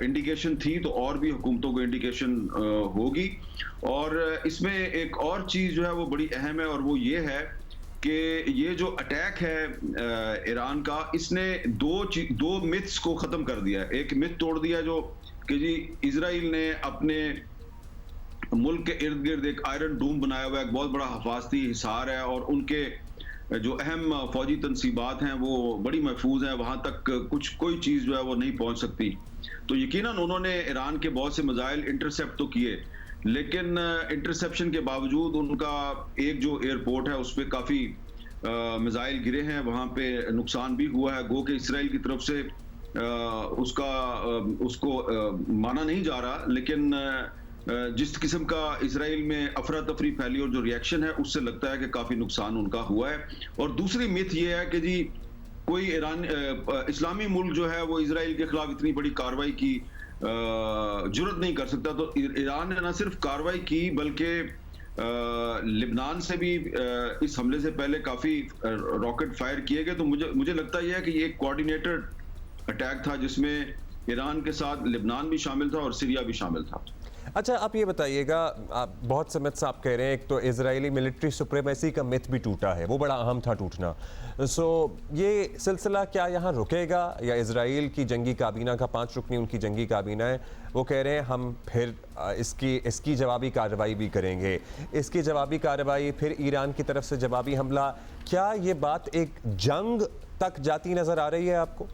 इंडिकेशन थी तो और भी हुकूमतों को इंडिकेशन होगी। और इसमें एक और चीज़ जो है वो बड़ी अहम है, और वो ये है कि ये जो अटैक है ईरान का, इसने दो मिथ्स को ख़त्म कर दिया है। एक मिथ तोड़ दिया जो कि जी इजराइल ने अपने मुल्क के इर्द गिर्द एक आयरन डूम बनाया हुआ है, एक बहुत बड़ा हिफाजती हिसार है, और उनके जो अहम फौजी तनसीबात हैं वो बड़ी महफूज हैं, वहाँ तक कोई चीज़ जो है वो नहीं पहुँच सकती। तो यकीनन उन्होंने ईरान के बहुत से मिसाइल इंटरसेप्ट तो किए, लेकिन इंटरसेप्शन के बावजूद उनका एक जो एयरपोर्ट है उस पर काफ़ी मिसाइल गिरे हैं, वहाँ पे नुकसान भी हुआ है। गो के इसराइल की तरफ से उसको माना नहीं जा रहा, लेकिन जिस किस्म का इसराइल में अफरा तफरी फैली और जो रिएक्शन है उससे लगता है कि काफ़ी नुकसान उनका हुआ है। और दूसरी मिथ ये है कि जी कोई इस्लामी मुल्क जो है वो इसराइल के खिलाफ इतनी बड़ी कार्रवाई की जुर्रत नहीं कर सकता। तो ईरान ने न सिर्फ कार्रवाई की बल्कि लिबनान से भी इस हमले से पहले काफ़ी रॉकेट फायर किए गए। तो मुझे लगता यह है कि ये एक कोऑर्डिनेटेड अटैक था जिसमें ईरान के साथ लिबनान भी शामिल था और सीरिया भी शामिल था। अच्छा, आप ये बताइएगा, आप बहुत से मिथ्स आप कह रहे हैं, एक तो इजरायली मिलिट्री सुप्रीमेसी का मिथ भी टूटा है, वो बड़ा अहम था टूटना। सो ये सिलसिला क्या यहाँ रुकेगा, या इजराइल की जंगी काबीना का 5 रुकनी उनकी जंगी काबीना है, वो कह रहे हैं हम फिर इसकी जवाबी कार्रवाई भी करेंगे, इसकी जवाबी कार्रवाई फिर ईरान की तरफ से जवाबी हमला। क्या ये बात एक जंग तक जाती नजर आ रही है आपको?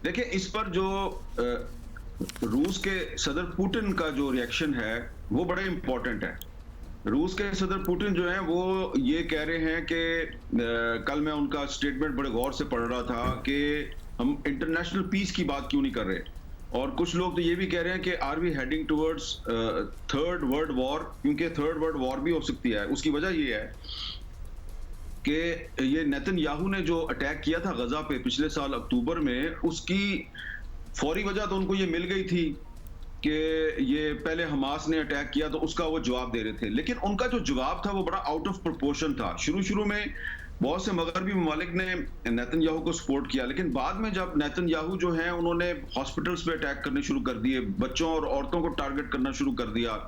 देखिए, इस पर जो रूस के सदर पुतिन का जो रिएक्शन है वो बड़ा इंपॉर्टेंट है। रूस के सदर पुतिन जो है वो ये कह रहे हैं कि कल मैं उनका स्टेटमेंट बड़े गौर से पढ़ रहा था कि हम इंटरनेशनल पीस की बात क्यों नहीं कर रहे, और कुछ लोग तो ये भी कह रहे हैं कि are we heading towards third world war, क्योंकि थर्ड वर्ल्ड वॉर भी हो सकती है। उसकी वजह ये है कि ये नेतन्याहू ने जो अटैक किया था गजा पे पिछले साल अक्टूबर में, उसकी फौरी वजह तो उनको ये मिल गई थी कि ये पहले हमास ने अटैक किया तो उसका वो जवाब दे रहे थे, लेकिन उनका जो जवाब था वो बड़ा आउट ऑफ प्रोपोर्शन था। शुरू में बहुत से मगरबी ममालिक ने नेतन्याहू को सपोर्ट किया, लेकिन बाद में जब नेतन्याहू जो है उन्होंने हॉस्पिटल्स पे अटैक करने शुरू कर दिए, बच्चों और औरतों को टारगेट करना शुरू कर दिया,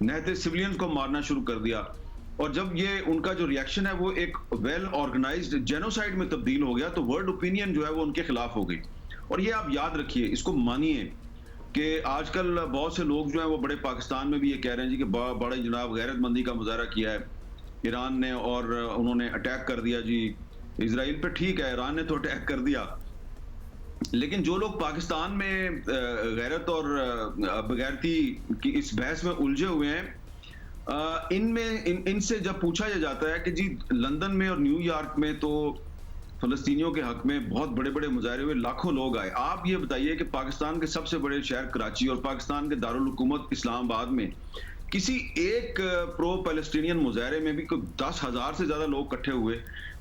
निहत्ते सिविलियंस को मारना शुरू कर दिया, और जब ये उनका जो रिएक्शन है वो एक वेल ऑर्गेनाइज्ड जेनोसाइड में तब्दील हो गया, तो वर्ल्ड ओपिनियन जो है वो उनके खिलाफ हो गई। और ये आप याद रखिए, इसको मानिए कि आजकल बहुत से लोग जो हैं वो बड़े पाकिस्तान में भी ये कह रहे हैं जी कि बड़े जनाब गैरतमंदी का मुजाहरा किया है ईरान ने और उन्होंने अटैक कर दिया जी इसराइल पे। ठीक है, ईरान ने तो अटैक कर दिया, लेकिन जो लोग पाकिस्तान में गैरत और बगैरती की इस बहस में उलझे हुए हैं, इनसे जब पूछा जाता है कि जी लंदन में और न्यूयॉर्क में तो फलस्तीनियों के हक में बहुत बड़े बड़े मुजाहरे हुए, लाखों लोग आए, आप ये बताइए कि पाकिस्तान के सबसे बड़े शहर कराची और पाकिस्तान के दारुल हुकूमत इस्लामाबाद में किसी एक प्रो पैलेस्टीनियन मुजाहरे में भी कोई 10,000 से ज्यादा लोग इकट्ठे हुए।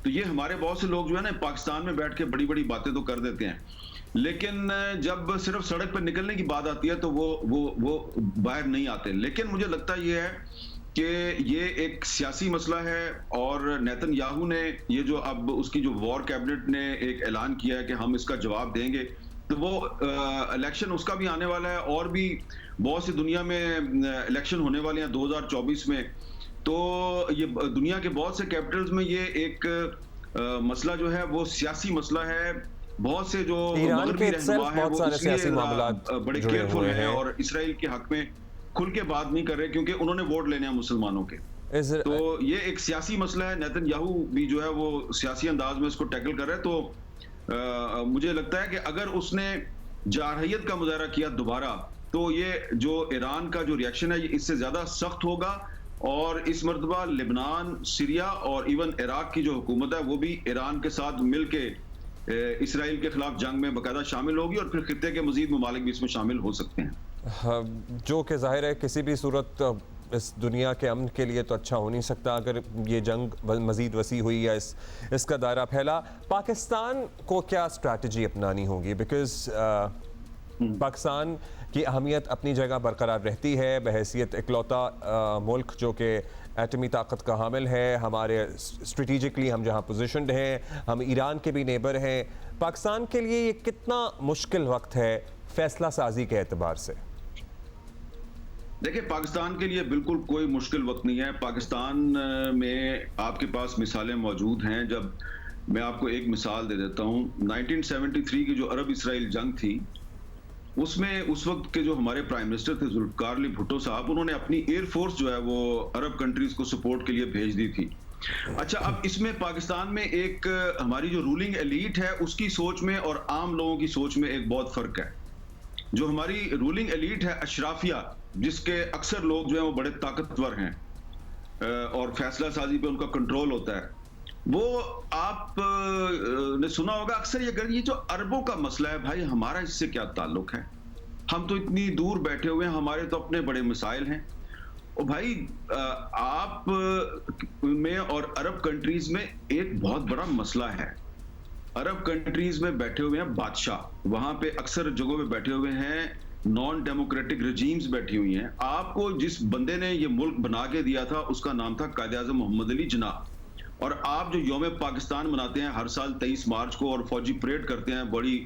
तो ये हमारे बहुत से लोग जो है ना पाकिस्तान में बैठ के बड़ी बड़ी बातें तो कर देते हैं, लेकिन जब सिर्फ सड़क पर निकलने की बात आती है तो वो बाहर नहीं आते। लेकिन मुझे लगता ये है कि ये एक सियासी मसला है और नेतन्याहू ने ये जो अब उसकी जो वॉर कैबिनेट ने एक ऐलान किया है कि हम इसका जवाब देंगे, तो वो इलेक्शन उसका भी आने वाला है और भी बहुत सी दुनिया में इलेक्शन होने वाले हैं 2024 में। तो ये दुनिया के बहुत से कैपिटल्स में ये एक मसला जो है वो सियासी मसला है। बहुत से जो मगरबी रहनुमा है वो इसलिए बड़े केयरफुल हैं और इसराइल के हक में खुल के बात नहीं कर रहे क्योंकि उन्होंने वोट लेने हैं मुसलमानों के। तो ये एक सियासी मसला है। नेतन्याहू भी जो है वो सियासी अंदाज में इसको टैकल कर रहे हैं। तो मुझे लगता है कि अगर उसने जारहियत का मुजाहरा किया दोबारा तो ये जो ईरान का जो रिएक्शन है ये इससे ज्यादा सख्त होगा और इस मर्तबा लेबनान, सीरिया और इवन इराक की जो हुकूमत है वो भी ईरान के साथ मिलके इसराइल के खिलाफ जंग में बाकायदा शामिल होगी और फिर खित्ते के मजीद ममालिक भी इसमें शामिल हो सकते हैं। जो कि जाहिर है किसी भी सूरत इस दुनिया के अमन के लिए तो अच्छा हो नहीं सकता अगर ये जंग मज़ीद वसी हुई या इसका दायरा फैला। पाकिस्तान को क्या स्ट्रैटेजी अपनानी होगी? बिकॉज़ पाकिस्तान की अहमियत अपनी जगह बरकरार रहती है बहैसियत इकलौता मुल्क जो कि एटमी ताकत का हामिल है। हमारे स्ट्रेटिजिकली हम जहाँ पोजीशनड हैं, हम ईरान के भी नेबर हैं। पाकिस्तान के लिए ये कितना मुश्किल वक्त है फैसला साजी के एतबार से? देखिए, पाकिस्तान के लिए बिल्कुल कोई मुश्किल वक्त नहीं है। पाकिस्तान में आपके पास मिसालें मौजूद हैं। जब मैं आपको एक मिसाल दे देता हूँ, 1973 की जो अरब इसराइल जंग थी उसमें उस वक्त के जो हमारे प्राइम मिनिस्टर थे जुल्फिकार अली भुट्टो साहब, उन्होंने अपनी एयरफोर्स जो है वो अरब कंट्रीज को सपोर्ट के लिए भेज दी थी। अच्छा, अब इसमें पाकिस्तान में एक हमारी जो रूलिंग एलीट है उसकी सोच में और आम लोगों की सोच में एक बहुत फर्क है। जो हमारी रूलिंग एलीट है अशराफिया, जिसके अक्सर लोग जो है वो बड़े ताकतवर हैं और फैसला साजी पे उनका कंट्रोल होता है, वो आप ने सुना होगा अक्सर ये जो अरबों का मसला है, भाई हमारा इससे क्या ताल्लुक है, हम तो इतनी दूर बैठे हुए हैं, हमारे तो अपने बड़े मिसाइल हैं। और भाई आप में और अरब कंट्रीज में एक बहुत बड़ा मसला है। अरब कंट्रीज में बैठे हुए हैं बादशाह, वहां पे अक्सर जगहों पे बैठे हुए हैं नॉन डेमोक्रेटिक रजीम्स बैठी हुई हैं। आपको जिस बंदे ने ये मुल्क बना के दिया था उसका नाम था कायद-ए-आज़म मोहम्मद अली जिन्नाह। और आप जो यौम पाकिस्तान मनाते हैं हर साल 23 मार्च को और फौजी परेड करते हैं बड़ी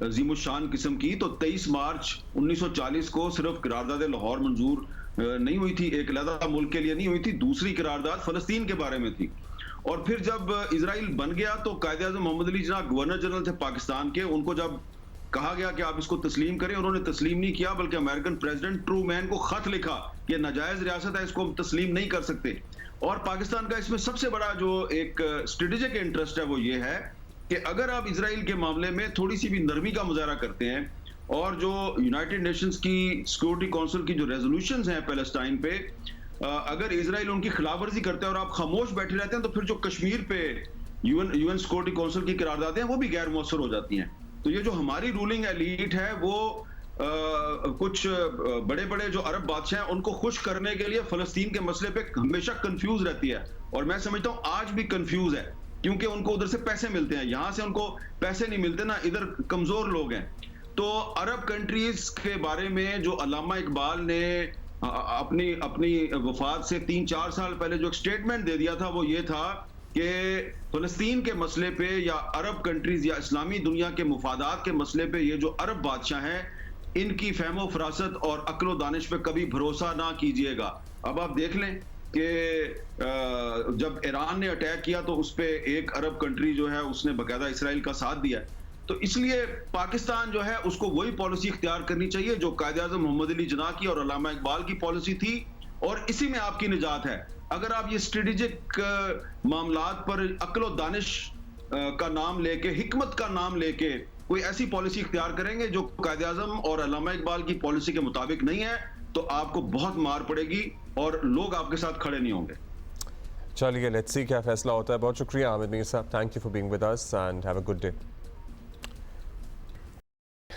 अजीमुशान किस्म की, तो 23 मार्च 1940 को सिर्फ करारदाद लाहौर मंजूर नहीं हुई थी, एक अलग मुल्क के लिए नहीं हुई थी, दूसरी करारदाद फलस्तीन के बारे में थी। और फिर जब इजराइल बन गया तो कायद-ए-आज़म मोहम्मद अली जिन्नाह गवर्नर जनरल थे पाकिस्तान के, उनको जब कहा गया कि आप इसको तस्लीम करें, उन्होंने तस्लीम नहीं किया, बल्कि अमेरिकन प्रेसिडेंट ट्रूमैन को खत लिखा कि नाजायज रियासत है, इसको हम तस्लीम नहीं कर सकते। और पाकिस्तान का इसमें सबसे बड़ा जो एक स्ट्रेटेजिक इंटरेस्ट है वो ये है कि अगर आप इजराइल के मामले में थोड़ी सी भी नरमी का मुजाहरा करते हैं और जो यूनाइटेड नेशंस की सिक्योरिटी काउंसिल की जो रेजोल्यूशंस हैं पैलेस्टाइन पे, अगर इजराइल उनकी खिलाफवर्जी करते हैं और आप खामोश बैठे रहते हैं, तो फिर जो कश्मीर पे यूएन सिक्योरिटी काउंसिल की करारदादें हैं वो भी गैर मौसर हो जाती हैं। तो ये जो हमारी रूलिंग एलीट है वो कुछ बड़े बड़े जो अरब बादशाह हैं उनको खुश करने के लिए फलस्तीन के मसले पे हमेशा कंफ्यूज रहती है, और मैं समझता हूं आज भी कंफ्यूज है, क्योंकि उनको उधर से पैसे मिलते हैं, यहां से उनको पैसे नहीं मिलते ना, इधर कमजोर लोग हैं। तो अरब कंट्रीज के बारे में जो अल्लामा इकबाल ने अपनी वफात से 3-4 साल पहले जो एक स्टेटमेंट दे दिया था वो ये था कि फलस्तीन के मसले पे या अरब कंट्रीज या इस्लामी दुनिया के मुफादात के मसले पे ये जो अरब बादशाह हैं इनकी फहमो फरासत और अक्ल दानिश पे कभी भरोसा ना कीजिएगा। अब आप देख लें कि जब ईरान ने अटैक किया तो उस पे एक अरब कंट्री जो है उसने बाकायदा इसराइल का साथ दिया। तो इसलिए पाकिस्तान जो है उसको वही पॉलिसी इख्तियार करनी चाहिए जो कायद-ए-आज़म मोहम्मद अली जिन्नाह की और अल्लामा इकबाल की पॉलिसी थी, और इसी में आपकी निजात है। अगर आप ये स्ट्रेटेजिक मामलात पर अक्ल दानिश का नाम लेके, हिकमत का नाम लेके कोई ऐसी पॉलिसी इख्तियार करेंगे जो कायद-ए-आज़म और अल्लामा इकबाल की पॉलिसी के मुताबिक नहीं है, तो आपको बहुत मार पड़ेगी और लोग आपके साथ खड़े नहीं होंगे। चलिए, लेट्स सी क्या फैसला होता है। बहुत शुक्रिया आमिर मीर साहब, thank you for being with us and have a good day.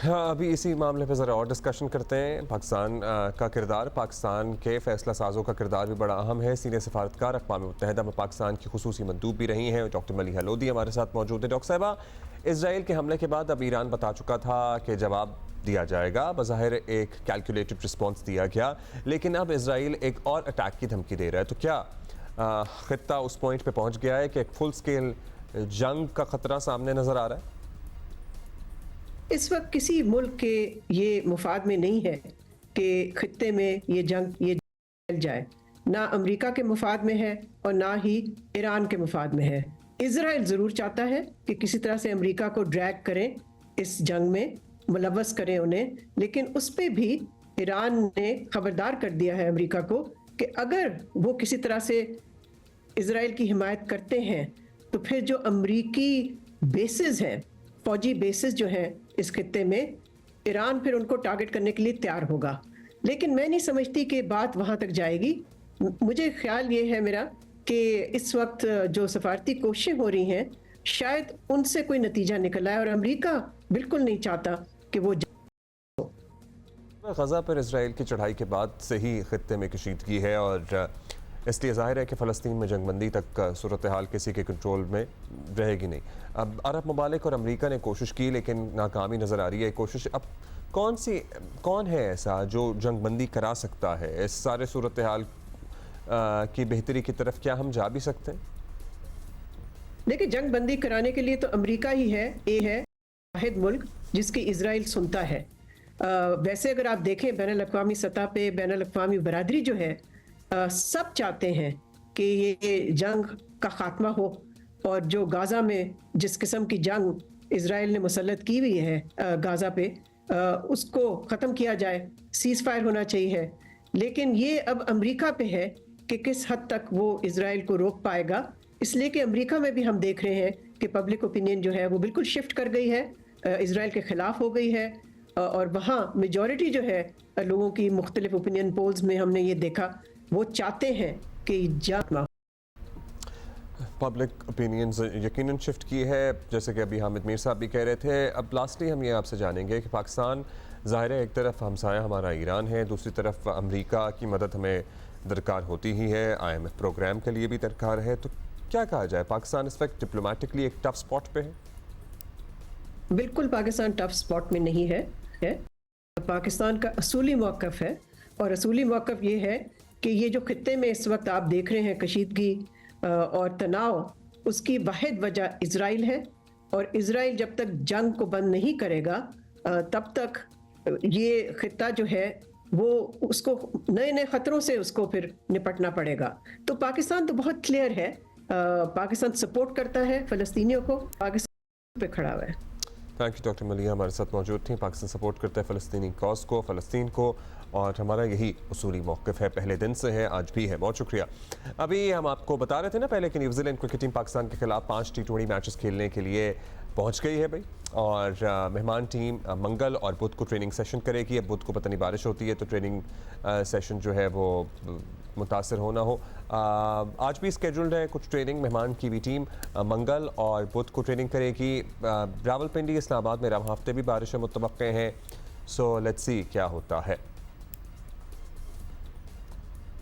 हाँ, अभी इसी मामले पे ज़रा और डिस्कशन करते हैं। पाकिस्तान का किरदार, पाकिस्तान के फैसला साजों का किरदार भी बड़ा अहम है। सीनियर सफारतकार अक़वाम मुत्तहिदा में पाकिस्तान की खुसूसी मंदूब भी रही हैं। डॉक्टर मलिहा लोधी हमारे साथ मौजूद है। डॉक्टर साहिबा, इसराइल के हमले के बाद अब ईरान बता चुका था कि जवाब दिया जाएगा। बज़ाहिर एक कैलकुलेटेड रिस्पॉन्स दिया गया, लेकिन अब इसराइल एक और अटैक की धमकी दे रहा है। तो क्या ख़ित्ता उस पॉइंट पे पहुंच गया है कि एक फुल स्केल जंग का ख़तरा सामने नज़र आ रहा है? इस वक्त किसी मुल्क के ये मुफाद में नहीं है कि खित्ते में ये जंग फैल जाए। ना अमेरिका के मुफाद में है और ना ही ईरान के मुफाद में है। इजराइल ज़रूर चाहता है कि किसी तरह से अमेरिका को ड्रैग करें, इस जंग में मुलव्वस करें उन्हें, लेकिन उस पर भी ईरान ने खबरदार कर दिया है अमेरिका को कि अगर वो किसी तरह से इजराइल की हिमायत करते हैं तो फिर जो अमेरिकी बेसिस हैं, फौजी बेसिस जो हैं इस खित्ते में, ईरान फिर उनको टारगेट करने के लिए तैयार होगा। लेकिन मैं नहीं समझती कि बात वहाँ तक जाएगी। मुझे ख्याल ये है मेरा कि इस वक्त जो सफारती कोशिशें हो रही हैं, शायद उनसे कोई नतीजा निकल आए और अमेरिका बिल्कुल नहीं चाहता कि वो गज़ा पर इसराइल की चढ़ाई के बाद से ही खित्ते में कशीदगी है और इसलिए ज़ाहिर है कि फ़लस्तीन में जंगबंदी तक सूरत हाल किसी के कंट्रोल में रहेगी नहीं। अब अरब ममालिक और अमेरिका ने कोशिश की लेकिन नाकामी नज़र आ रही है कोशिश। अब कौन है ऐसा जो जंगबंदी करा सकता है? इस सारे सूरत हाल की बेहतरी की तरफ क्या हम जा भी सकते हैं? देखिए, जंगबंदी कराने के लिए तो अमेरिका ही है, ये है वाहिद मुल्क जिसकी इजराइल सुनता है। वैसे अगर आप देखें बैनुल-अक़वामी सतह पे बैनुल-अक़वामी बरादरी जो है सब चाहते हैं कि ये जंग का खात्मा हो और जो गाज़ा में जिस किस्म की जंग इजराइल ने मुसल्लत की हुई है गाज़ा पे, उसको ख़त्म किया जाए, सीज़ फायर होना चाहिए। लेकिन ये अब अमेरिका पे है कि किस हद तक वो इजराइल को रोक पाएगा। इसलिए कि अमेरिका में भी हम देख रहे हैं कि पब्लिक ओपिनियन जो है वो बिल्कुल शिफ्ट कर गई है, इजराइल के ख़िलाफ़ हो गई है और वहाँ मेजॉरिटी जो है लोगों की मुख्तलिफ ओपिनियन पोल्स में हमने ये देखा, वो चाहते हैं कि जंग पब्लिक ओपिनियंस यकीनन शिफ्ट की है, जैसे कि अभी हामिद मीर साहब भी कह रहे थे। अब लास्टली हम ये आपसे जानेंगे कि पाकिस्तान ज़ाहिर है एक तरफ हमसाया हमारा ईरान है, दूसरी तरफ अमेरिका की मदद हमें दरकार होती ही है, IMF प्रोग्राम के लिए भी दरकार है। तो क्या कहा जाए, पाकिस्तान इस वक्त डिप्लोमेटिकली एक टफ स्पॉट पे है? बिल्कुल पाकिस्तान टफ स्पॉट में नहीं है। पाकिस्तान का असूली मौक़िफ़ है और असूली मौक़िफ़ ये है कि ये जो खित्ते में इस वक्त आप देख रहे हैं कशीदगी और तनाव, उसकी वाहिद वजह इजराइल है और इजराइल जब तक जंग को बंद नहीं करेगा तब तक ये खित्ता जो है वो उसको नए नए ख़तरों से उसको फिर निपटना पड़ेगा। तो पाकिस्तान तो बहुत क्लियर है, पाकिस्तान सपोर्ट करता है फ़लस्तीनियों को, पाकिस्तान पे खड़ा हुआ है। थैंक यू डॉक्टर मलिहा हमारे साथ मौजूद थी। पाकिस्तान सपोर्ट करता है फ़लस्तीनी कॉज को, फ़लस्तीन को, और हमारा यही उसूली मौक़िफ़ है, पहले दिन से है, आज भी है। बहुत शुक्रिया। अभी हम आपको बता रहे थे ना पहले कि न्यूजीलैंड क्रिकेट टीम पाकिस्तान के खिलाफ 5 T20 मैचेस खेलने के लिए पहुंच गई है भाई, और मेहमान टीम मंगल और बुध को ट्रेनिंग सेशन करेगी। अब बुध को पता नहीं बारिश होती है तो ट्रेनिंग सेशन जो है वो मुतासर हो ना हो। आज भी स्केड्यूल्ड है कुछ ट्रेनिंग, मेहमान की भी टीम मंगल और बुध को ट्रेनिंग करेगी। रावलपिंडी इस्लामाबाद में रवा हफ्ते भी बारिश मुतवक्के हैं, सो लेट्स सी क्या होता है।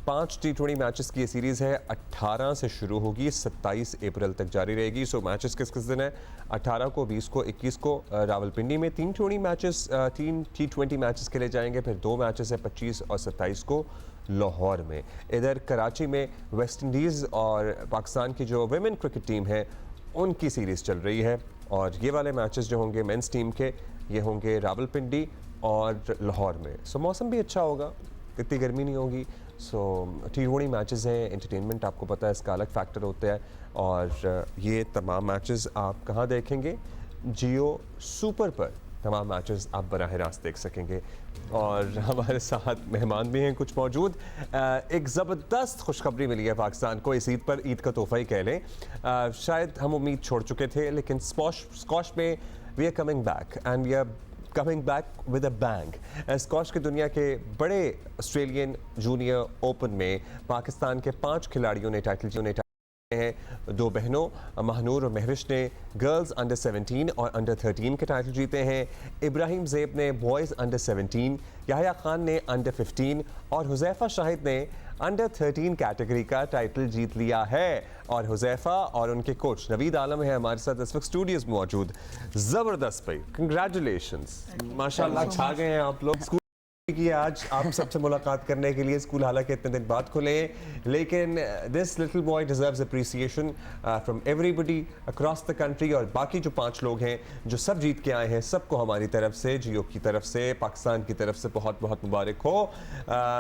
5 T20 मैचेस की ये सीरीज़ है, 18 से शुरू होगी, 27 अप्रैल तक जारी रहेगी। सो मैचेस किस किस दिन है? 18 को, 20 को, 21 को रावलपिंडी में 3 T20 मैचेस खेले जाएंगे। फिर 2 मैचेस है 25 और 27 को लाहौर में। इधर कराची में वेस्ट इंडीज़ और पाकिस्तान की जो विमेन क्रिकेट टीम है उनकी सीरीज़ चल रही है, और ये वाले मैचेस जो होंगे मेंस टीम के, ये होंगे रावलपिंडी और लाहौर में। सो मौसम भी अच्छा होगा, इतनी गर्मी नहीं होगी। सो T20 मैचेस हैं, एंटरटेनमेंट आपको पता है इसका अलग फैक्टर होता है, और ये तमाम मैचेस आप कहाँ देखेंगे? जियो सुपर पर तमाम मैचेस आप बराह रास्त देख सकेंगे। और हमारे साथ मेहमान भी हैं कुछ मौजूद। एक ज़बरदस्त खुशखबरी मिली है पाकिस्तान को इस ईद पर, ईद का तोहफ़ा ही कह लें। शायद हम उम्मीद छोड़ चुके थे, लेकिन स्क्वॉश में we are coming back and we are coming back with a bang. Squash की दुनिया के बड़े ऑस्ट्रेलियन जूनियर ओपन में पाकिस्तान के 5 खिलाड़ियों ने टाइटल हैं। दो बहनों महानूर और महविश ने गर्ल्स अंडर 17 और अंडर 13 के टाइटल जीते हैं। इब्राहिम ज़ेब ने बॉयज़ अंडर 17, याहिया खान ने अंडर 15 और हुज़ैफ़ा शाहिद ने अंडर 13 कैटेगरी का टाइटल जीत लिया है। और हुज़ैफ़ा और उनके कोच नवीद आलम है हमारे साथ इस वक्त स्टूडियोज़ में मौजूद। ज़बरदस्त भाई, कंग्रेचुलेशंस, माशाल्लाह छा गए हैं आप लोग। कि आज आप सबसे मुलाकात करने के लिए स्कूल हालांकि इतने दिन बाद खुले, लेकिन this little boy deserves appreciation from everybody across the country. और बाकी जो 5 लोग हैं जो सब जीत के आए हैं, सबको हमारी तरफ से, जियो की तरफ से, पाकिस्तान की तरफ से बहुत बहुत मुबारक हो।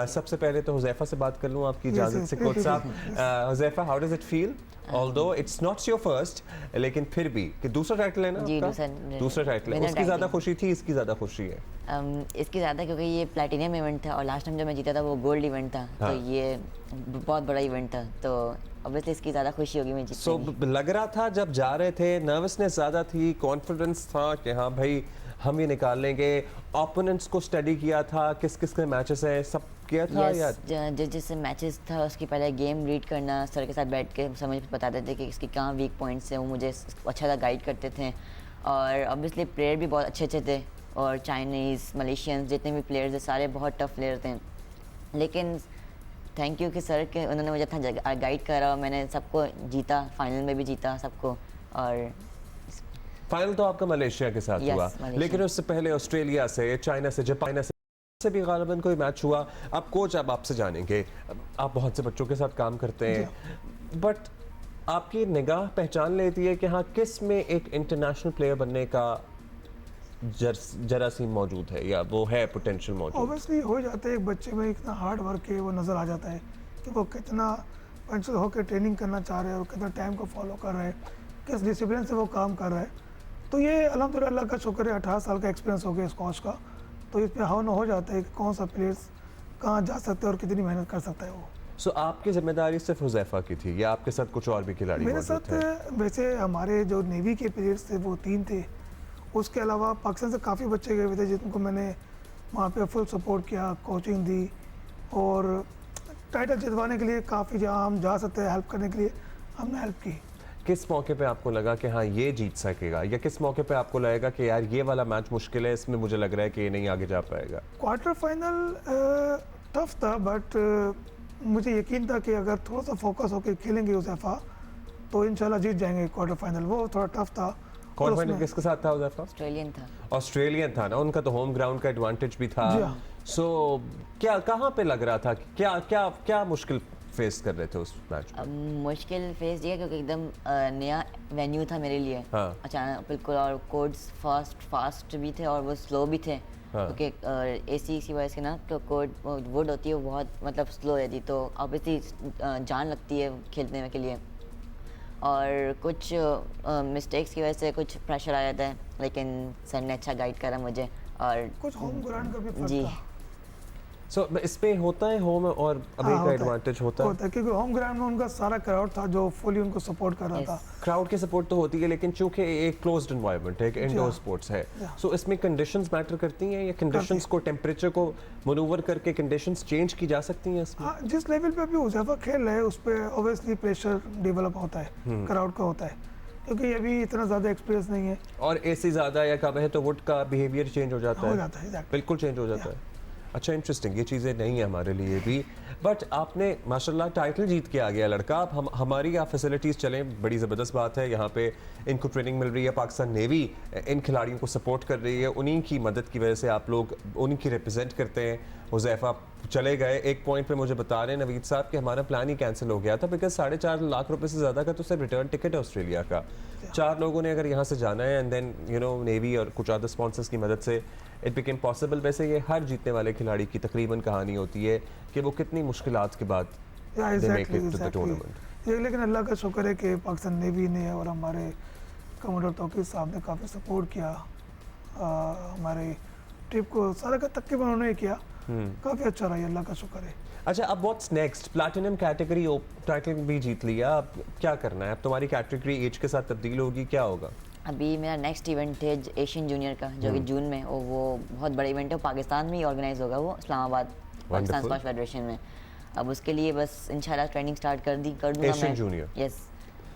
सबसे पहले तो हुज़ैफ़ा से बात कर लूँ आपकी इजाज़त से कोच साहब। Huzaifa, how does it feel although it's not your first, लेकिन फिर भी कि दूसरा टाइटल है ना आपका? दूसरा टाइटल है। उसकी ज़्यादा खुशी थी, इसकी ज़्यादा खुशी है? इसकी ज़्यादा, क्योंकि ये प्लैटिनम इवेंट था और लास्ट टाइम जब मैं जीता था वो गोल्ड इवेंट था। हाँ। तो ये बहुत बड़ा इवेंट था, तो ऑब्वियसली इसकी ज़्यादा खुशी होगी मैं जीतने की। लग रहा था जब जा रहे थे, नर्वसनेस ज़्यादा थी, कॉन्फिडेंस था कि हाँ भाई हम ये निकाल लेंगे? ओपोनेंट्स को स्टडी किया था, किस किस के मैचेस हैं, सब किया था? या जिस मैचेस था उसकी पहले गेम रीड करना, सर के साथ बैठ के समझ बताते थे कि इसके कहाँ वीक पॉइंट्स हैं, वो मुझे अच्छा सा गाइड करते थे। और ऑब्वियसली प्लेयर भी बहुत अच्छे अच्छे थे, और चाइनीज़, मलेशियंस, जितने भी प्लेयर्स थे सारे बहुत टफ प्लेयर थे। लेकिन थैंक यू कि सर के उन्होंने मुझे अच्छा गाइड करा, मैंने सबको जीता, फाइनल में भी जीता सबको। और फाइनल तो आपका मलेशिया के साथ हुआ, लेकिन उससे पहले ऑस्ट्रेलिया से, चाइना से, जापान से भी गालिबन कोई मैच हुआ। अब कोच, अब आपसे जानेंगे, आप बहुत से बच्चों के साथ काम करते हैं, बट आपकी निगाह पहचान लेती है कि हाँ किस में एक इंटरनेशनल प्लेयर बनने का जरासीम मौजूद है, या वो है पोटेंशियल मौजूद? ऑब्वियसली हो जाता है, एक बच्चे में इतना हार्ड वर्क है वो नज़र आ जाता है कि वो कितना पंचुअल होकर ट्रेनिंग करना चाह रहे हैं और कितना टाइम को फॉलो कर रहे हैं, किस डिसिप्लिन से वो काम कर रहा है। तो ये अल्हम्दुलिल्लाह अल्लाह का शुक्र है, 18 साल का एक्सपीरियंस हो गया इस कोच का, तो इस पर हाव न हो जाता है कि कौन सा प्लेयर्स कहाँ जा सकते हैं और कितनी मेहनत कर सकता है वो। सो आपकी जिम्मेदारी सिर्फ हुज़ैफ़ा की थी या आपके साथ कुछ और भी खिलाड़ी मेरे साथ वैसे हमारे जो नेवी के प्लेयर्स थे वो 3 थे, उसके अलावा पाकिस्तान से काफ़ी बच्चे गए हुए थे जिनको मैंने वहाँ पे फुल सपोर्ट किया, कोचिंग दी, और टाइटल जितवाने के लिए काफ़ी जहाँ हम जा सकते हैं हेल्प करने के लिए हमने हेल्प की। किस मौके पे आपको लगा कि हाँ ये जीत सकेगा, या किस मौके पे आपको लगेगा कि यार ये वाला मैच मुश्किल है, इसमें मुझे लग रहा है कि ये नहीं आगे जा पाएगा? क्वार्टर फाइनल टफ था, बट मुझे यकीन था कि अगर थोड़ा सा फोकस होकर खेलेंगे हुज़ैफ़ा तो इंशाल्लाह जीत जाएंगे क्वार्टर फाइनल। वो थोड़ा टफ था। क्वार्टर फाइनल किसके साथ था हुज़ैफ़ा? ऑस्ट्रेलियन था। ऑस्ट्रेलियन था ना, उनका तो होम ग्राउंड का एडवांटेज भी था। सो क्या कहाँ पे लग रहा था, क्या क्या क्या मुश्किल फेस कर रहे थे उस मैच में? मुश्किल फेस ये क्योंकि एकदम नया वेन्यू था मेरे लिए। हाँ। अचानक बिल्कुल, और कोड्स फास्ट भी थे और वो स्लो भी थे। हाँ। क्योंकि एसी की वजह से ना तो कोड वुड होती है वो बहुत मतलब स्लो रहती, तो ऑब्वियसली जान लगती है खेलने के लिए, और कुछ मिस्टेक्स की वजह से कुछ प्रेशर आ जाता है, लेकिन सर ने अच्छा गाइड करा मुझे। और कुछ होम ग्राउंड का भी फर्क जी था। सो इस पे होता है होम और अवे का एडवांटेज होता है क्योंकि होम ग्राउंड में उनका सारा क्राउड था जो फुली उनको सपोर्ट कर रहा था। क्राउड की सपोर्ट तो होती है, लेकिन चूंकि एक क्लोज्ड एनवायरनमेंट है, एक इंडोर स्पोर्ट्स है, सो इसमें कंडीशंस मैटर करती हैं, या कंडीशंस को, टेम्परेचर को मनूवर करके कंडीशंस चेंज की जा सकती हैं इसमें? जिस लेवल पे अभी हुज़ैफ़ा खेल रहे हैं उस पर ऑब्वियसली प्रेशर डेवलप होता है, क्राउड का होता है, क्योंकि अभी इतना ज़्यादा एक्सपीरियंस नहीं है, और एसी ज़्यादा या कम है तो वुड का बिहेवियर चेंज हो जाता है, बिल्कुल चेंज हो जाता है। अच्छा, इंटरेस्टिंग, ये चीज़ें नहीं है हमारे लिए भी, बट आपने माशाल्लाह टाइटल जीत के आ गया लड़का। अब हमारी यहाँ फैसिलिटीज़ चलें, बड़ी ज़बरदस्त बात है, यहाँ पे इनको ट्रेनिंग मिल रही है, पाकिस्तान नेवी इन खिलाड़ियों को सपोर्ट कर रही है, उन्हीं की मदद की वजह से आप लोग उन्हीं की रिप्रेजेंट करते हैं। हुज़ैफ़ा चले गए, एक पॉइंट पे मुझे बता रहे हैं नवीद साहब कि हमारा प्लान ही कैंसिल हो गया था, बिकॉज 4.5 लाख रुपए से ज़्यादा का तो सिर्फ रिटर्न टिकट है ऑस्ट्रेलिया का। 4 लोगों ने अगर यहाँ से जाना है, and then you know navy और कुछ अदर स्पॉन्सर्स की मदद से इट बिकेम पॉसिबल। वैसे ये हर जीतने वाले खिलाड़ी की तकरीबन कहानी होती है कि वो कितनी मुश्किलात के बाद टूर्नामेंट। लेकिन अल्लाह का शुक्र है कि पाकिस्तान नेवी ने और हमारे कमांडर तौकीर साहब ने काफ़ी सपोर्ट किया, हमारे ट्रिप को सारा का तकरीबन उन्होंने किया, काफ़ी अच्छा रहा, अल्लाह का शुक्र है। अच्छा, अब what's next? Platinum category title भी जीत लिया, अब क्या करना है? अब तुम्हारी कैटेगरी एज के साथ तब्दील होगी, क्या होगा? अभी मेरा नेक्स्ट इवेंट है एशियन जूनियर का, जो कि जून में, वो बहुत बड़ा इवेंट है, पाकिस्तान में ही ऑर्गेनाइज होगा, वो इस्लामाबाद पाकिस्तान स्क्वैश फेडरेशन में। अब उसके लिए बस इंशाल्लाह ट्रेनिंग स्टार्ट कर दूंगा मैं। एशियन जूनियर, यस,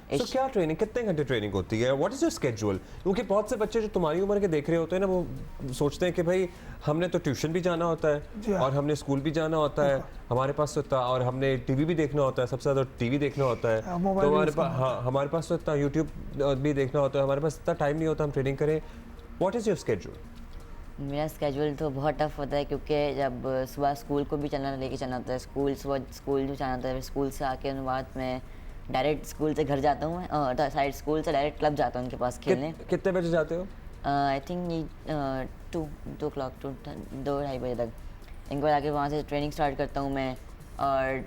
So, क्या ट्रेनिंग, कितने घंटे ट्रेनिंग होती है? What is your schedule? क्योंकि बहुत से बच्चे जो तुम्हारी उम्र के देख रहे होते हैं ना, वो सोचते हैं कि भाई हमने तो ट्यूशन भी जाना होता है और हमने स्कूल भी जाना होता है, हमारे पास तो इतना, और हमने टीवी भी देखना होता है, सबसे ज़्यादा टीवी देखना होता है, तो हमारे पास, हाँ, हमारे पास तो इतना यूट्यूब भी देखना होता है, हमारे पास इतना टाइम नहीं होता हम ट्रेनिंग करें. What is your schedule? मेरा स्केड्यूल तो बहुत टफ होता है, क्योंकि जब सुबह स्कूल को भी लेके चलना होता है, सुबह स्कूल जो जाना होता है, फिर स्कूल से आके उनके बाद मैं डायरेक्ट स्कूल से घर जाता हूँ, साइड स्कूल से डायरेक्ट क्लब जाता हूँ उनके पास खेलने. कितने बजे जाते हो? आई थिंक 2 o'clock, 2-2:30 बजे तक. इनके बाद आके वहाँ से ट्रेनिंग स्टार्ट करता हूँ मैं, और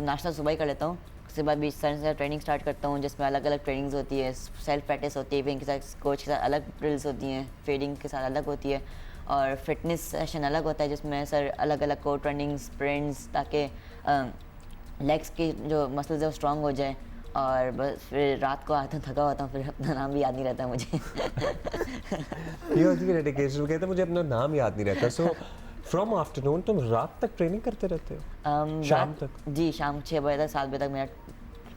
नाश्ता सुबह ही कर लेता हूँ. उसके बाद 20 से ट्रेनिंग स्टार्ट करता हूँ, जिसमें अलग अलग ट्रेनिंग्स होती है, सेल्फ प्रैक्टिस होती है, फिर इनके साथ कोच के साथ अलग ड्रिल्स होती हैं, फीडिंग के साथ अलग होती है, और फिटनेस सेशन अलग होता है जिसमें सर अलग अलग कोर ट्रेनिंग स्प्रिंट्स, ताकि लेग्स की जो मसल्स है वो स्ट्रॉन्ग हो जाए. और बस फिर रात को आता हूँ थका होता हूँ, फिर अपना नाम भी याद नहीं रहता मुझे. ये होती है डेडिकेशन. कहते हैं मुझे अपना नाम याद नहीं रहता. सो फ्रॉम आफ्टरनून तुम रात तक ट्रेनिंग करते रहते हो? शाम तक? जी, शाम 6 बजे तक 7 बजे तक मेरा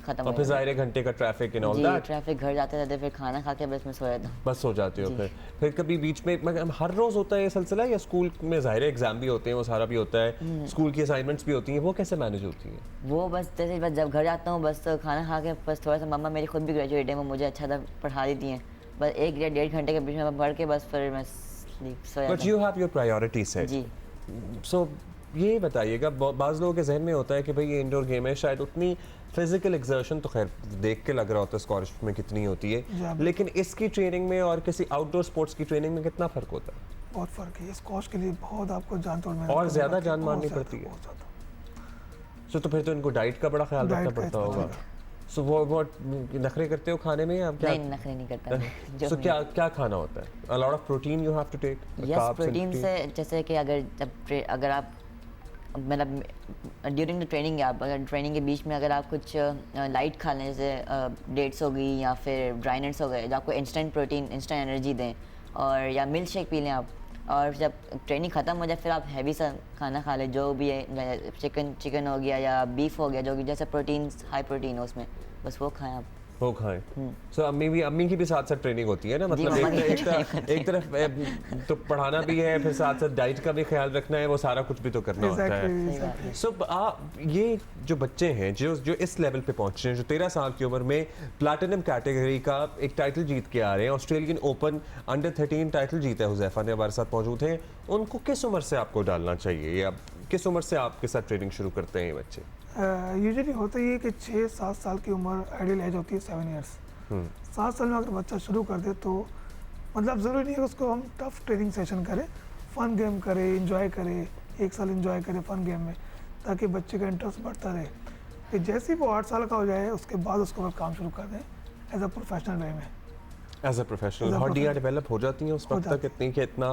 खत्म. और फिर ज़ाहिर है घंटे का traffic and all that. Traffic, घर जाते रहते, फिर खाना खा के बस मैं सो जाता हूँ. बस सो जाते हो? फिर कभी बीच में, मतलब हर रोज होता है ये सिलसिला, या स्कूल में ज़ाहिर है एग्जाम भी होते हैं, वो सारा भी होता है, स्कूल की असाइनमेंट्स भी होती हैं, वो कैसे मैनेज होती हैं? वो बस जैसे बस जब घर जाता हूँ, बस खाना खा के बस थोड़ा सा, मम्मा मेरी खुद भी ग्रेजुएट है, वो मुझे अच्छा था पढ़ा देती हैं, बस 1 या 1.5 घंटे के बीच में पढ़ के बस फिर मैं सो जाता हूँ. But you have your priority set. जी. सो ये बताइएगा, बाज़ लोगों के जहन में होता है कि भाई ये इंडोर गेम है, शायद उतनी फिजिकल एक्सर्शन तो खैर देख के लग रहा होता है स्क्वैश में कितनी होती है, लेकिन इसकी ट्रेनिंग में और किसी आउटडोर स्पोर्ट्स की ट्रेनिंग में कितना फ़र्क होता है? बहुत फ़र्क है. स्क्वैश के लिए बहुत आपको जान तोड़ में और ज़्यादा जान मारनी पड़ती है. सो तो फिर तो इनको डाइट का बड़ा ख्याल रखना पड़ता होगा. सो वो नखरे करते हो खाने में, आप क्या? नहीं, नखरे नहीं करता. सो क्या खाना होता है? A lot of protein you have to take. Yes, protein से, जैसे कि अगर आप मतलब ड्यूरिंग द ट्रेनिंग, आप अगर ट्रेनिंग के बीच में अगर आप कुछ लाइट खा लें, जैसे डेट्स हो गई या फिर ड्राई नट्स हो गए, जो आपको इंस्टेंट प्रोटीन, इंस्टेंट एनर्जी दें, और या मिल्क शेक पी लें आप, और जब ट्रेनिंग ख़त्म हो जाए फिर आप हैवी सा खाना खा लें, जो भी है, चिकन हो गया या बीफ हो गया, जो कि जैसे प्रोटीन, हाई प्रोटीन हो उसमें, बस वो खाएं आप. वो खाएं. सो अम्मी की भी साथ साथ ट्रेनिंग होती है ना, मतलब एक तरफ तो पढ़ाना भी है, फिर साथ साथ डाइट का भी ख्याल रखना है, वो सारा कुछ भी तो करना होता है. सो ये जो बच्चे हैं जो इस लेवल पे पहुंचे हैं, जो 13 साल की उम्र में प्लैटिनम कैटेगरी का एक टाइटल जीत के आ रहे हैं, ऑस्ट्रेलियन ओपन अंडर 13 टाइटल जीता है, हुज़ैफा ने हमारे साथ मौजूद हैं, उनको किस उम्र से आपको डालना चाहिए, या किस उम्र से आपके साथ ट्रेनिंग शुरू करते हैं ये बच्चे? यूजुअली होता ही है कि 6-7 साल की उम्र आइडियल एज होती है, 7 ईयर्स. 7 साल में अगर बच्चा शुरू कर दे तो मतलब ज़रूरी नहीं है उसको हम टफ ट्रेनिंग सेशन करें, फ़न गेम करें, इंजॉय करें, 1 साल इंजॉय करें फ़न गेम में, ताकि बच्चे का इंटरेस्ट बढ़ता रहे. फिर जैसे ही वो 8 साल का हो जाए उसके बाद उसको काम शुरू कर दें एज अ प्रोफेशनल वे में. एज अ प्रोफेशनल हड्डियाँ डेवलप हो जाती हैं उस वक्त तक इतनी कि इतना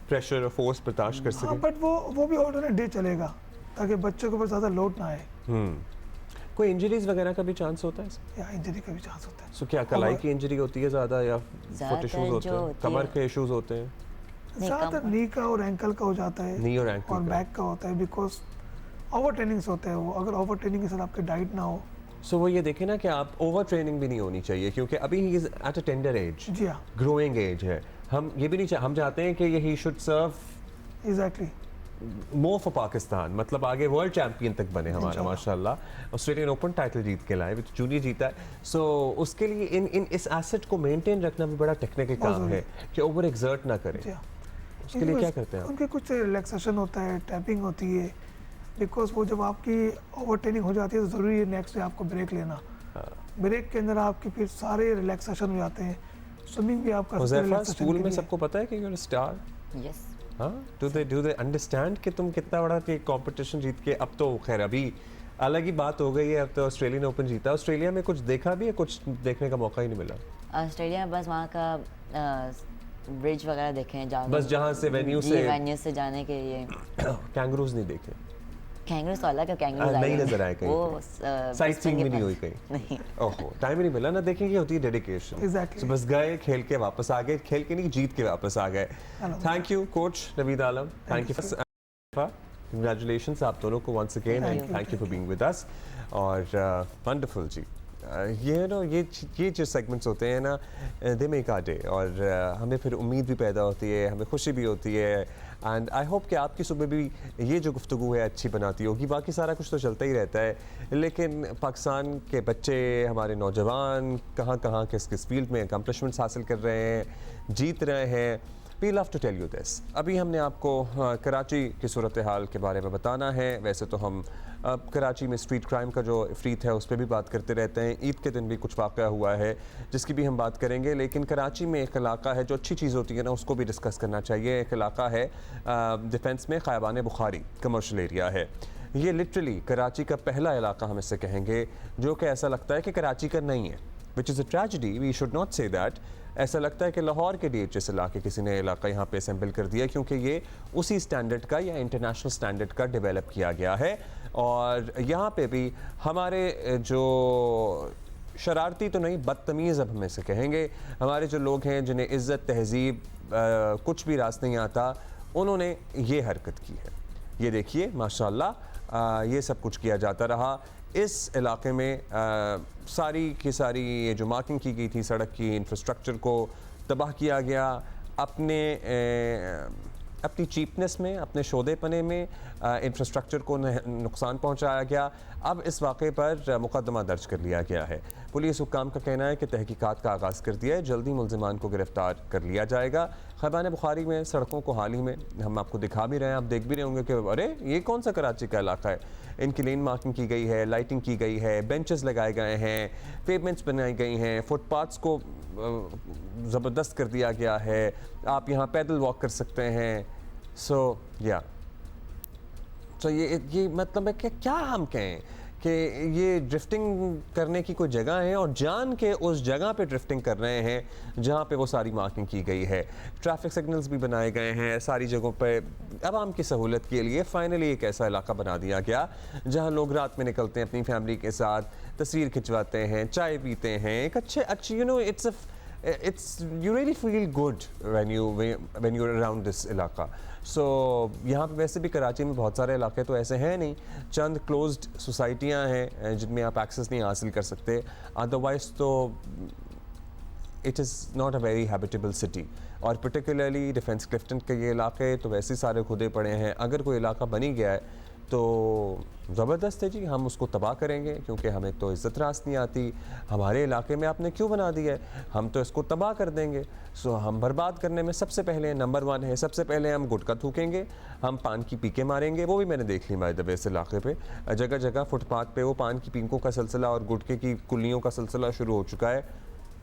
प्रेशर और फोर्स बर्दाश्त कर सके? हाँ, बट वो भी ऑल्टरनेट डे चलेगा ताकि बच्चों के ऊपर ज़्यादा लोड ना आए. कोई इंजरीज वगैरह का भी चांस होता है? या इंजरी का भी चांस होता है. सो क्या कलाई की इंजरी होती है ज़्यादा, या फुट इश्यूज होते हैं, कमर के इश्यूज होते हैं? ज़्यादातर नी का और एंकल का हो जाता है, नी और एंकल और बैक का होता है, बिकॉज ओवर ट्रेनिंग से होता है वो. अगर ओवर ट्रेनिंग के साथ आपकी डाइट ना हो, सो वो ये देखें ना कि आप ओवर ट्रेनिंग भी नहीं होनी चाहिए, क्योंकि अभी ही is at a tender age, जी हाँ, ग्रोइंग एज है. हम ये भी नहीं हम चाहते हैं कि he should serve exactly more for Pakistan, मतलब आगे वर्ल्ड चैंपियन तक बने हमारा, माशाल्लाह. ऑस्ट्रेलियन ओपन टाइटल जीत के लाए, विद जूनियर जीता है. सो उसके लिए इन इस एसेट को मेंटेन रखना भी बड़ा टेक्निकल काम है कि ओवर एक्सर्ट ना करें. उसके लिए क्या करते हैं? उनके कुछ रिलैक्सेशन होता है, टैपिंग होती है, बिकॉज वो जब आपकी ओवर ट्रेनिंग हो जाती है तो ज़रूरी है नेक्स्ट डे आपको ब्रेक लेना. ब्रेक के अंदर आपके फिर सारे रिलैक्सेशन हो जाते हैं. स्विमिंग भी आप कर सकते हैं. स्कूल में सबको पता है कि you are a star? Yes. हाँ, डू दे अंडरस्टैंड कि तुम कितना बड़ा कंपटीशन जीत के, अब तो खैर अभी अलग ही बात हो गई है, अब तो ऑस्ट्रेलियन ओपन जीता. ऑस्ट्रेलिया में कुछ देखा भी है? कुछ देखने का मौका ही नहीं मिला. ऑस्ट्रेलिया में बस वहाँ का ब्रिज वगैरह देखे हैं, बस जहाँ से वेन्यू से जाने के लिए. कैंगरूज नहीं देखे? कैंगरूज तो अलग है, कैंगरूज नहीं नजर आए कहीं, वो साइट सीइंग भी नहीं हुई कहीं? नहीं. ओहो, टाइम ही नहीं मिला ना देखने की. होती है डेडिकेशन. Exactly. बस गए, खेल के वापस आ गए, खेल के नहीं जीत के वापस आ गए. Thank you coach Naveed Alam, thank you, congratulations आप दोनों को once again, and thank you for being with us. और वंडरफुल जी, ये जो सेगमेंट्स होते हैं ना, दे मेक आवर डे, और हमें फिर उम्मीद भी पैदा होती है, हमें खुशी भी होती है, एंड आई होप कि आपकी सुबह भी ये जो गुफ्तगू है अच्छी बनाती होगी। बाकी सारा कुछ तो चलता ही रहता है, लेकिन पाकिस्तान के बच्चे, हमारे नौजवान कहाँ कहाँ किस किस फील्ड में अकम्पलिशमेंट्स हासिल कर रहे हैं, जीत रहे हैं। We love to tell you this. अभी हमने आपको कराची की सूरत हाल के बारे में बताना है। वैसे तो हम कराची में स्ट्रीट क्राइम का जो इफ़रीत है उस पर भी बात करते रहते हैं। ईद के दिन भी कुछ वाक़या हुआ है जिसकी भी हम बात करेंगे, लेकिन कराची में एक इलाका है जो अच्छी चीज़ होती है ना, उसको भी डिस्कस करना चाहिए। एक इलाका है डिफेंस में ख़याबान बुखारी कमर्शियल एरिया है। ये लिटरली कराची का पहला इलाका हम इससे कहेंगे जो कि ऐसा लगता है कि कराची का नहीं है, which is a tragedy, we should not say that. ऐसा लगता है कि लाहौर के DHS इलाके किसी ने इलाका यहाँ पे असेंबल कर दिया, क्योंकि ये उसी स्टैंडर्ड का या इंटरनेशनल स्टैंडर्ड का डेवलप किया गया है। और यहाँ पे भी हमारे जो शरारती तो नहीं, बदतमीज़ अब हम इसे कहेंगे, हमारे जो लोग हैं जिन्हें इज़्ज़त तहज़ीब कुछ भी रास नहीं आता, उन्होंने ये हरकत की है। ये देखिए माशाल्लाह, ये सब कुछ किया जाता रहा। इस इलाके में सारी की सारी ये जो मार्किंग की गई थी सड़क की, इंफ्रास्ट्रक्चर को तबाह किया गया। अपनी चीपनेस में, अपने शोधेपने में इंफ्रास्ट्रक्चर को नुकसान पहुंचाया गया। अब इस वाक़े पर मुकदमा दर्ज कर लिया गया है। पुलिस हुक्काम का कहना है कि तहकीकात का आगाज़ कर दिया है, जल्दी मुल्ज़िमान को गिरफ्तार कर लिया जाएगा। ख़याबान बुखारी में सड़कों को हाल ही में हम आपको दिखा भी रहे हैं, आप देख भी रहे होंगे कि अरे ये कौन सा कराची का इलाका है। इनकी लेन मार्किंग की गई है, लाइटिंग की गई है, बेंचेस लगाए गए हैं, पेवमेंट्स बनाई गई हैं, फुटपाथ्स को ज़बरदस्त कर दिया गया है, आप यहाँ पैदल वॉक कर सकते हैं। सो ये मतलब है कि क्या हम कहें कि ये ड्रिफ्टिंग करने की कोई जगह है और जान के उस जगह पे ड्रिफ्टिंग कर रहे हैं जहाँ पे वो सारी मार्किंग की गई है। ट्रैफिक सिग्नल्स भी बनाए गए हैं सारी जगहों पे आवाम की सहूलत के लिए। फाइनली एक ऐसा इलाका बना दिया गया जहाँ लोग रात में निकलते हैं अपनी फैमिली के साथ, तस्वीर खिंचवाते हैं, चाय पीते हैं, एक अच्छे you know it's you really feel good when you're around this इलाका। सो यहाँ पे वैसे भी कराची में बहुत सारे इलाके तो ऐसे हैं नहीं, चंद क्लोज्ड सोसाइटियाँ हैं जिनमें आप एक्सेस नहीं हासिल कर सकते, अदरवाइज तो it is not a very habitable city. और पर्टिकुलरली डिफेंस क्लिफ्टन के ये इलाके तो वैसे सारे खुदे पड़े हैं। अगर कोई इलाका बनी गया है तो ज़बरदस्त है जी, हम उसको तबाह करेंगे क्योंकि हमें तो इज़्ज़त रास नहीं आती। हमारे इलाके में आपने क्यों बना दिया है, हम तो इसको तबाह कर देंगे। सो हम बर्बाद करने में सबसे पहले नंबर 1 है, सबसे पहले हम गुटखा थूकेंगे, हम पान की पीके मारेंगे। वो भी मैंने देख ली बाय द वे इस इलाके पे, जगह जगह फुटपाथ पे वो पान की पीकों का सिलसिला और गुटखे की कुल्लियों का सिलसिला शुरू हो चुका है।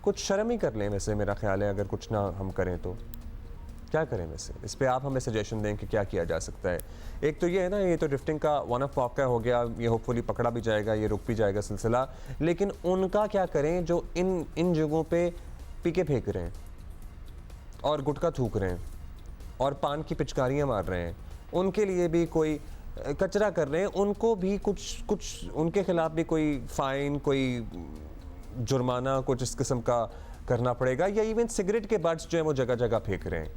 कुछ शर्म ही कर लें वैसे, मेरा ख्याल है अगर कुछ ना हम करें तो क्या करें वैसे। इस पे आप हमें सजेशन दें कि क्या किया जा सकता है। एक तो ये है ना, ये तो ड्रिफ्टिंग का वन ऑफ वाक़या हो गया, ये होपफुली पकड़ा भी जाएगा, ये रुक भी जाएगा सिलसिला। लेकिन उनका क्या करें जो इन जगहों पे पीके फेंक रहे हैं और गुटखा थूक रहे हैं और पान की पिचकारियाँ मार रहे हैं, उनके लिए भी कोई कचरा कर रहे हैं, उनको भी कुछ उनके खिलाफ भी कोई फ़ाइन, कोई जुर्माना कुछ इस किस्म का करना पड़ेगा। या इवन सिगरेट के बट्स जो है वो जगह जगह फेंक रहे हैं,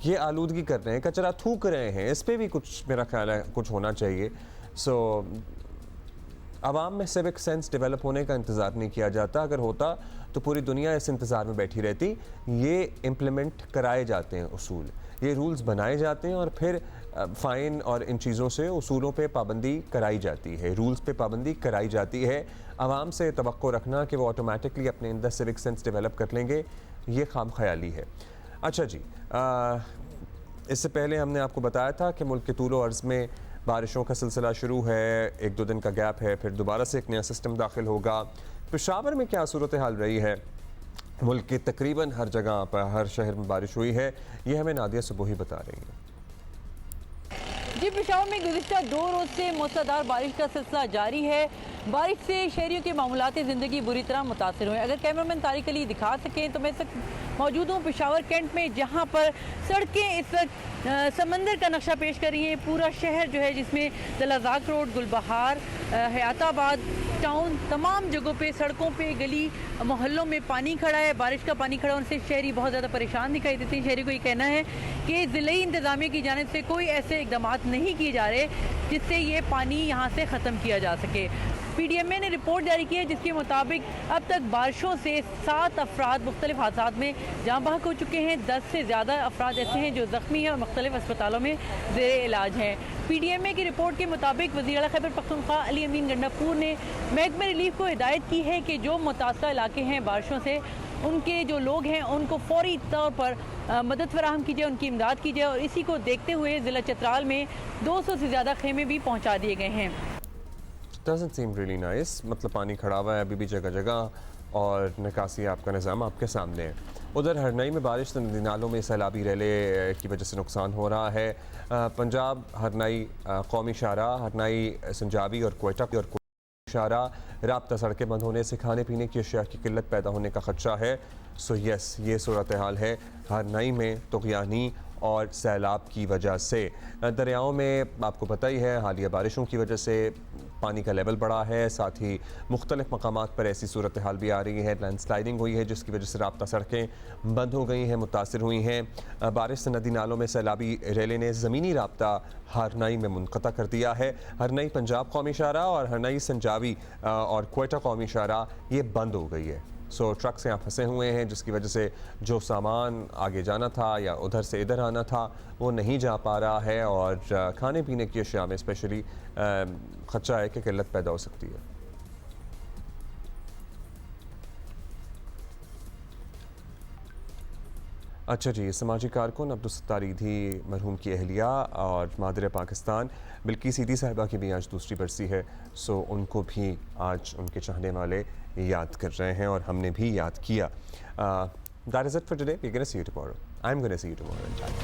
ये आलूदगी कर रहे हैं, कचरा थूक रहे हैं, इस पर भी कुछ मेरा ख्याल है कुछ होना चाहिए। सो आवाम में सिविक सेंस डेवलप होने का इंतज़ार नहीं किया जाता, अगर होता तो पूरी दुनिया इस इंतज़ार में बैठी रहती। ये इम्प्लीमेंट कराए जाते हैं उसूल, ये रूल्स बनाए जाते हैं और फिर फ़ाइन और इन चीज़ों से उसूलों पे पाबंदी कराई जाती है, रूल्स पे पाबंदी कराई जाती है। आवाम से तवक्को रखना कि वो ऑटोमेटिकली अपने अंदर सिविक सेंस डेवलप कर लेंगे, ये खाम ख्याली है। अच्छा जी, इससे पहले हमने आपको बताया था कि मुल्क के तूलो अर्ज़ में बारिशों का सिलसिला शुरू है, 1-2 दिन का गैप है, फिर दोबारा से एक नया सिस्टम दाखिल होगा। पेशावर में क्या सूरत हाल रही है, मुल्क के तकरीबन हर जगह पर, हर शहर में बारिश हुई है, ये हमें नादिया सुबोही बता रही है। जी, पेशावर में गुज़िश्ता 2 रोज़ से मूसलाधार बारिश का सिलसिला जारी है। बारिश से शहरियों की मामूलाती ज़िंदगी बुरी तरह मुतासर हुए। अगर कैमरामैन तारिक अली दिखा सकें तो मैं इस वक्त मौजूद हूँ पेशावर कैंट में, जहाँ पर सड़कें इस वक्त समंदर का नक्शा पेश कर रही हैं। पूरा शहर जो है, जिसमें दलाजाक रोड, गुलबहार, हयाताबाद टाउन, तमाम जगहों पे, सड़कों पे, गली मोहल्लों में पानी खड़ा है। बारिश का पानी खड़ा होने से शहरी बहुत ज़्यादा परेशान दिखाई देते हैं। शहरी को ये कहना है कि ज़िले इंतज़ामिया की जानिब से कोई ऐसे इक़दाम नहीं किए जा रहे जिससे ये पानी यहाँ से ख़त्म किया जा सके। PDMA ने रिपोर्ट जारी की है जिसके मुताबिक अब तक बारिशों से 7 अफराद मुख्तलिफ हादसात में जाँ बहक हो चुके हैं। 10 से ज़्यादा अफराद ऐसे हैं जो ज़ख्मी हैं और मुख्तलिफ अस्पतालों में ज़ेर इलाज हैं। PDMA की रिपोर्ट के मुताबिक वज़ीर आला खैबर पख्तूनख्वा अली अमीन गंडापुर ने महकमे रिलीफ को हिदायत की है कि जो मुतासर इलाके हैं बारिशों से, उनके जो लोग हैं उनको फौरी तौर पर मदद फराहम कीजिए, उनकी इमदाद कीजिए। और इसी को देखते हुए ज़िला चित्राल में 200 से ज़्यादा खेमे भी पहुँचा दिए गए हैं। Doesn't seem really nice, मतलब पानी खड़ा हुआ है अभी भी जगह जगह और निकासी आपका निज़ाम आपके सामने है। उधर हरनई में बारिश से नदी नालों में सैलाबी रैले की वजह से नुकसान हो रहा है। पंजाब हरनई कौमी शाहराह, हरनई संजाबी और क्वेटा शाहराह राब्ता सड़कें बंद होने से खाने पीने की अशिया की किल्लत पैदा होने का खदशा है। सो यस, ये सूरत हाल है हरनई में तुग़यानी और सैलाब की वजह से। दरियाओं में आपको पता ही है हालिया बारिशों की वजह से पानी का लेवल बढ़ा है, साथ ही मुख्तलिफ मकामात पर ऐसी सूरत हाल भी आ रही है। लैंडस्लाइडिंग हुई है जिसकी वजह से राब्ता सड़कें बंद हो गई हैं, मुतासिर हुई हैं। बारिश से नदी नालों में सैलाबी रेले ने ज़मीनी राब्ता हरनई में मुनक़ता कर दिया है। हरनई पंजाब कौमी शाहराह और हरनई संजाबी और क्वेटा कौमी शाहराह ये बंद हो गई है। सो ट्रक्स यहाँ फंसे हुए हैं जिसकी वजह से जो सामान आगे जाना था या उधर से इधर आना था वो नहीं जा पा रहा है और खाने पीने की अशिया में स्पेशली खदशा है कि किल्लत पैदा हो सकती है। अच्छा जी, समाजी कारकुन अब्दुलसत्तार ईधी मरहूम की अहलिया और मादर पाकिस्तान बिल्किस ईदी साहिबा की भी आज दूसरी बरसी है। सो उनको भी आज उनके चाहने वाले याद कर रहे हैं और हमने भी याद किया। That is it for today. We're going to see you tomorrow. I'm going to see you tomorrow.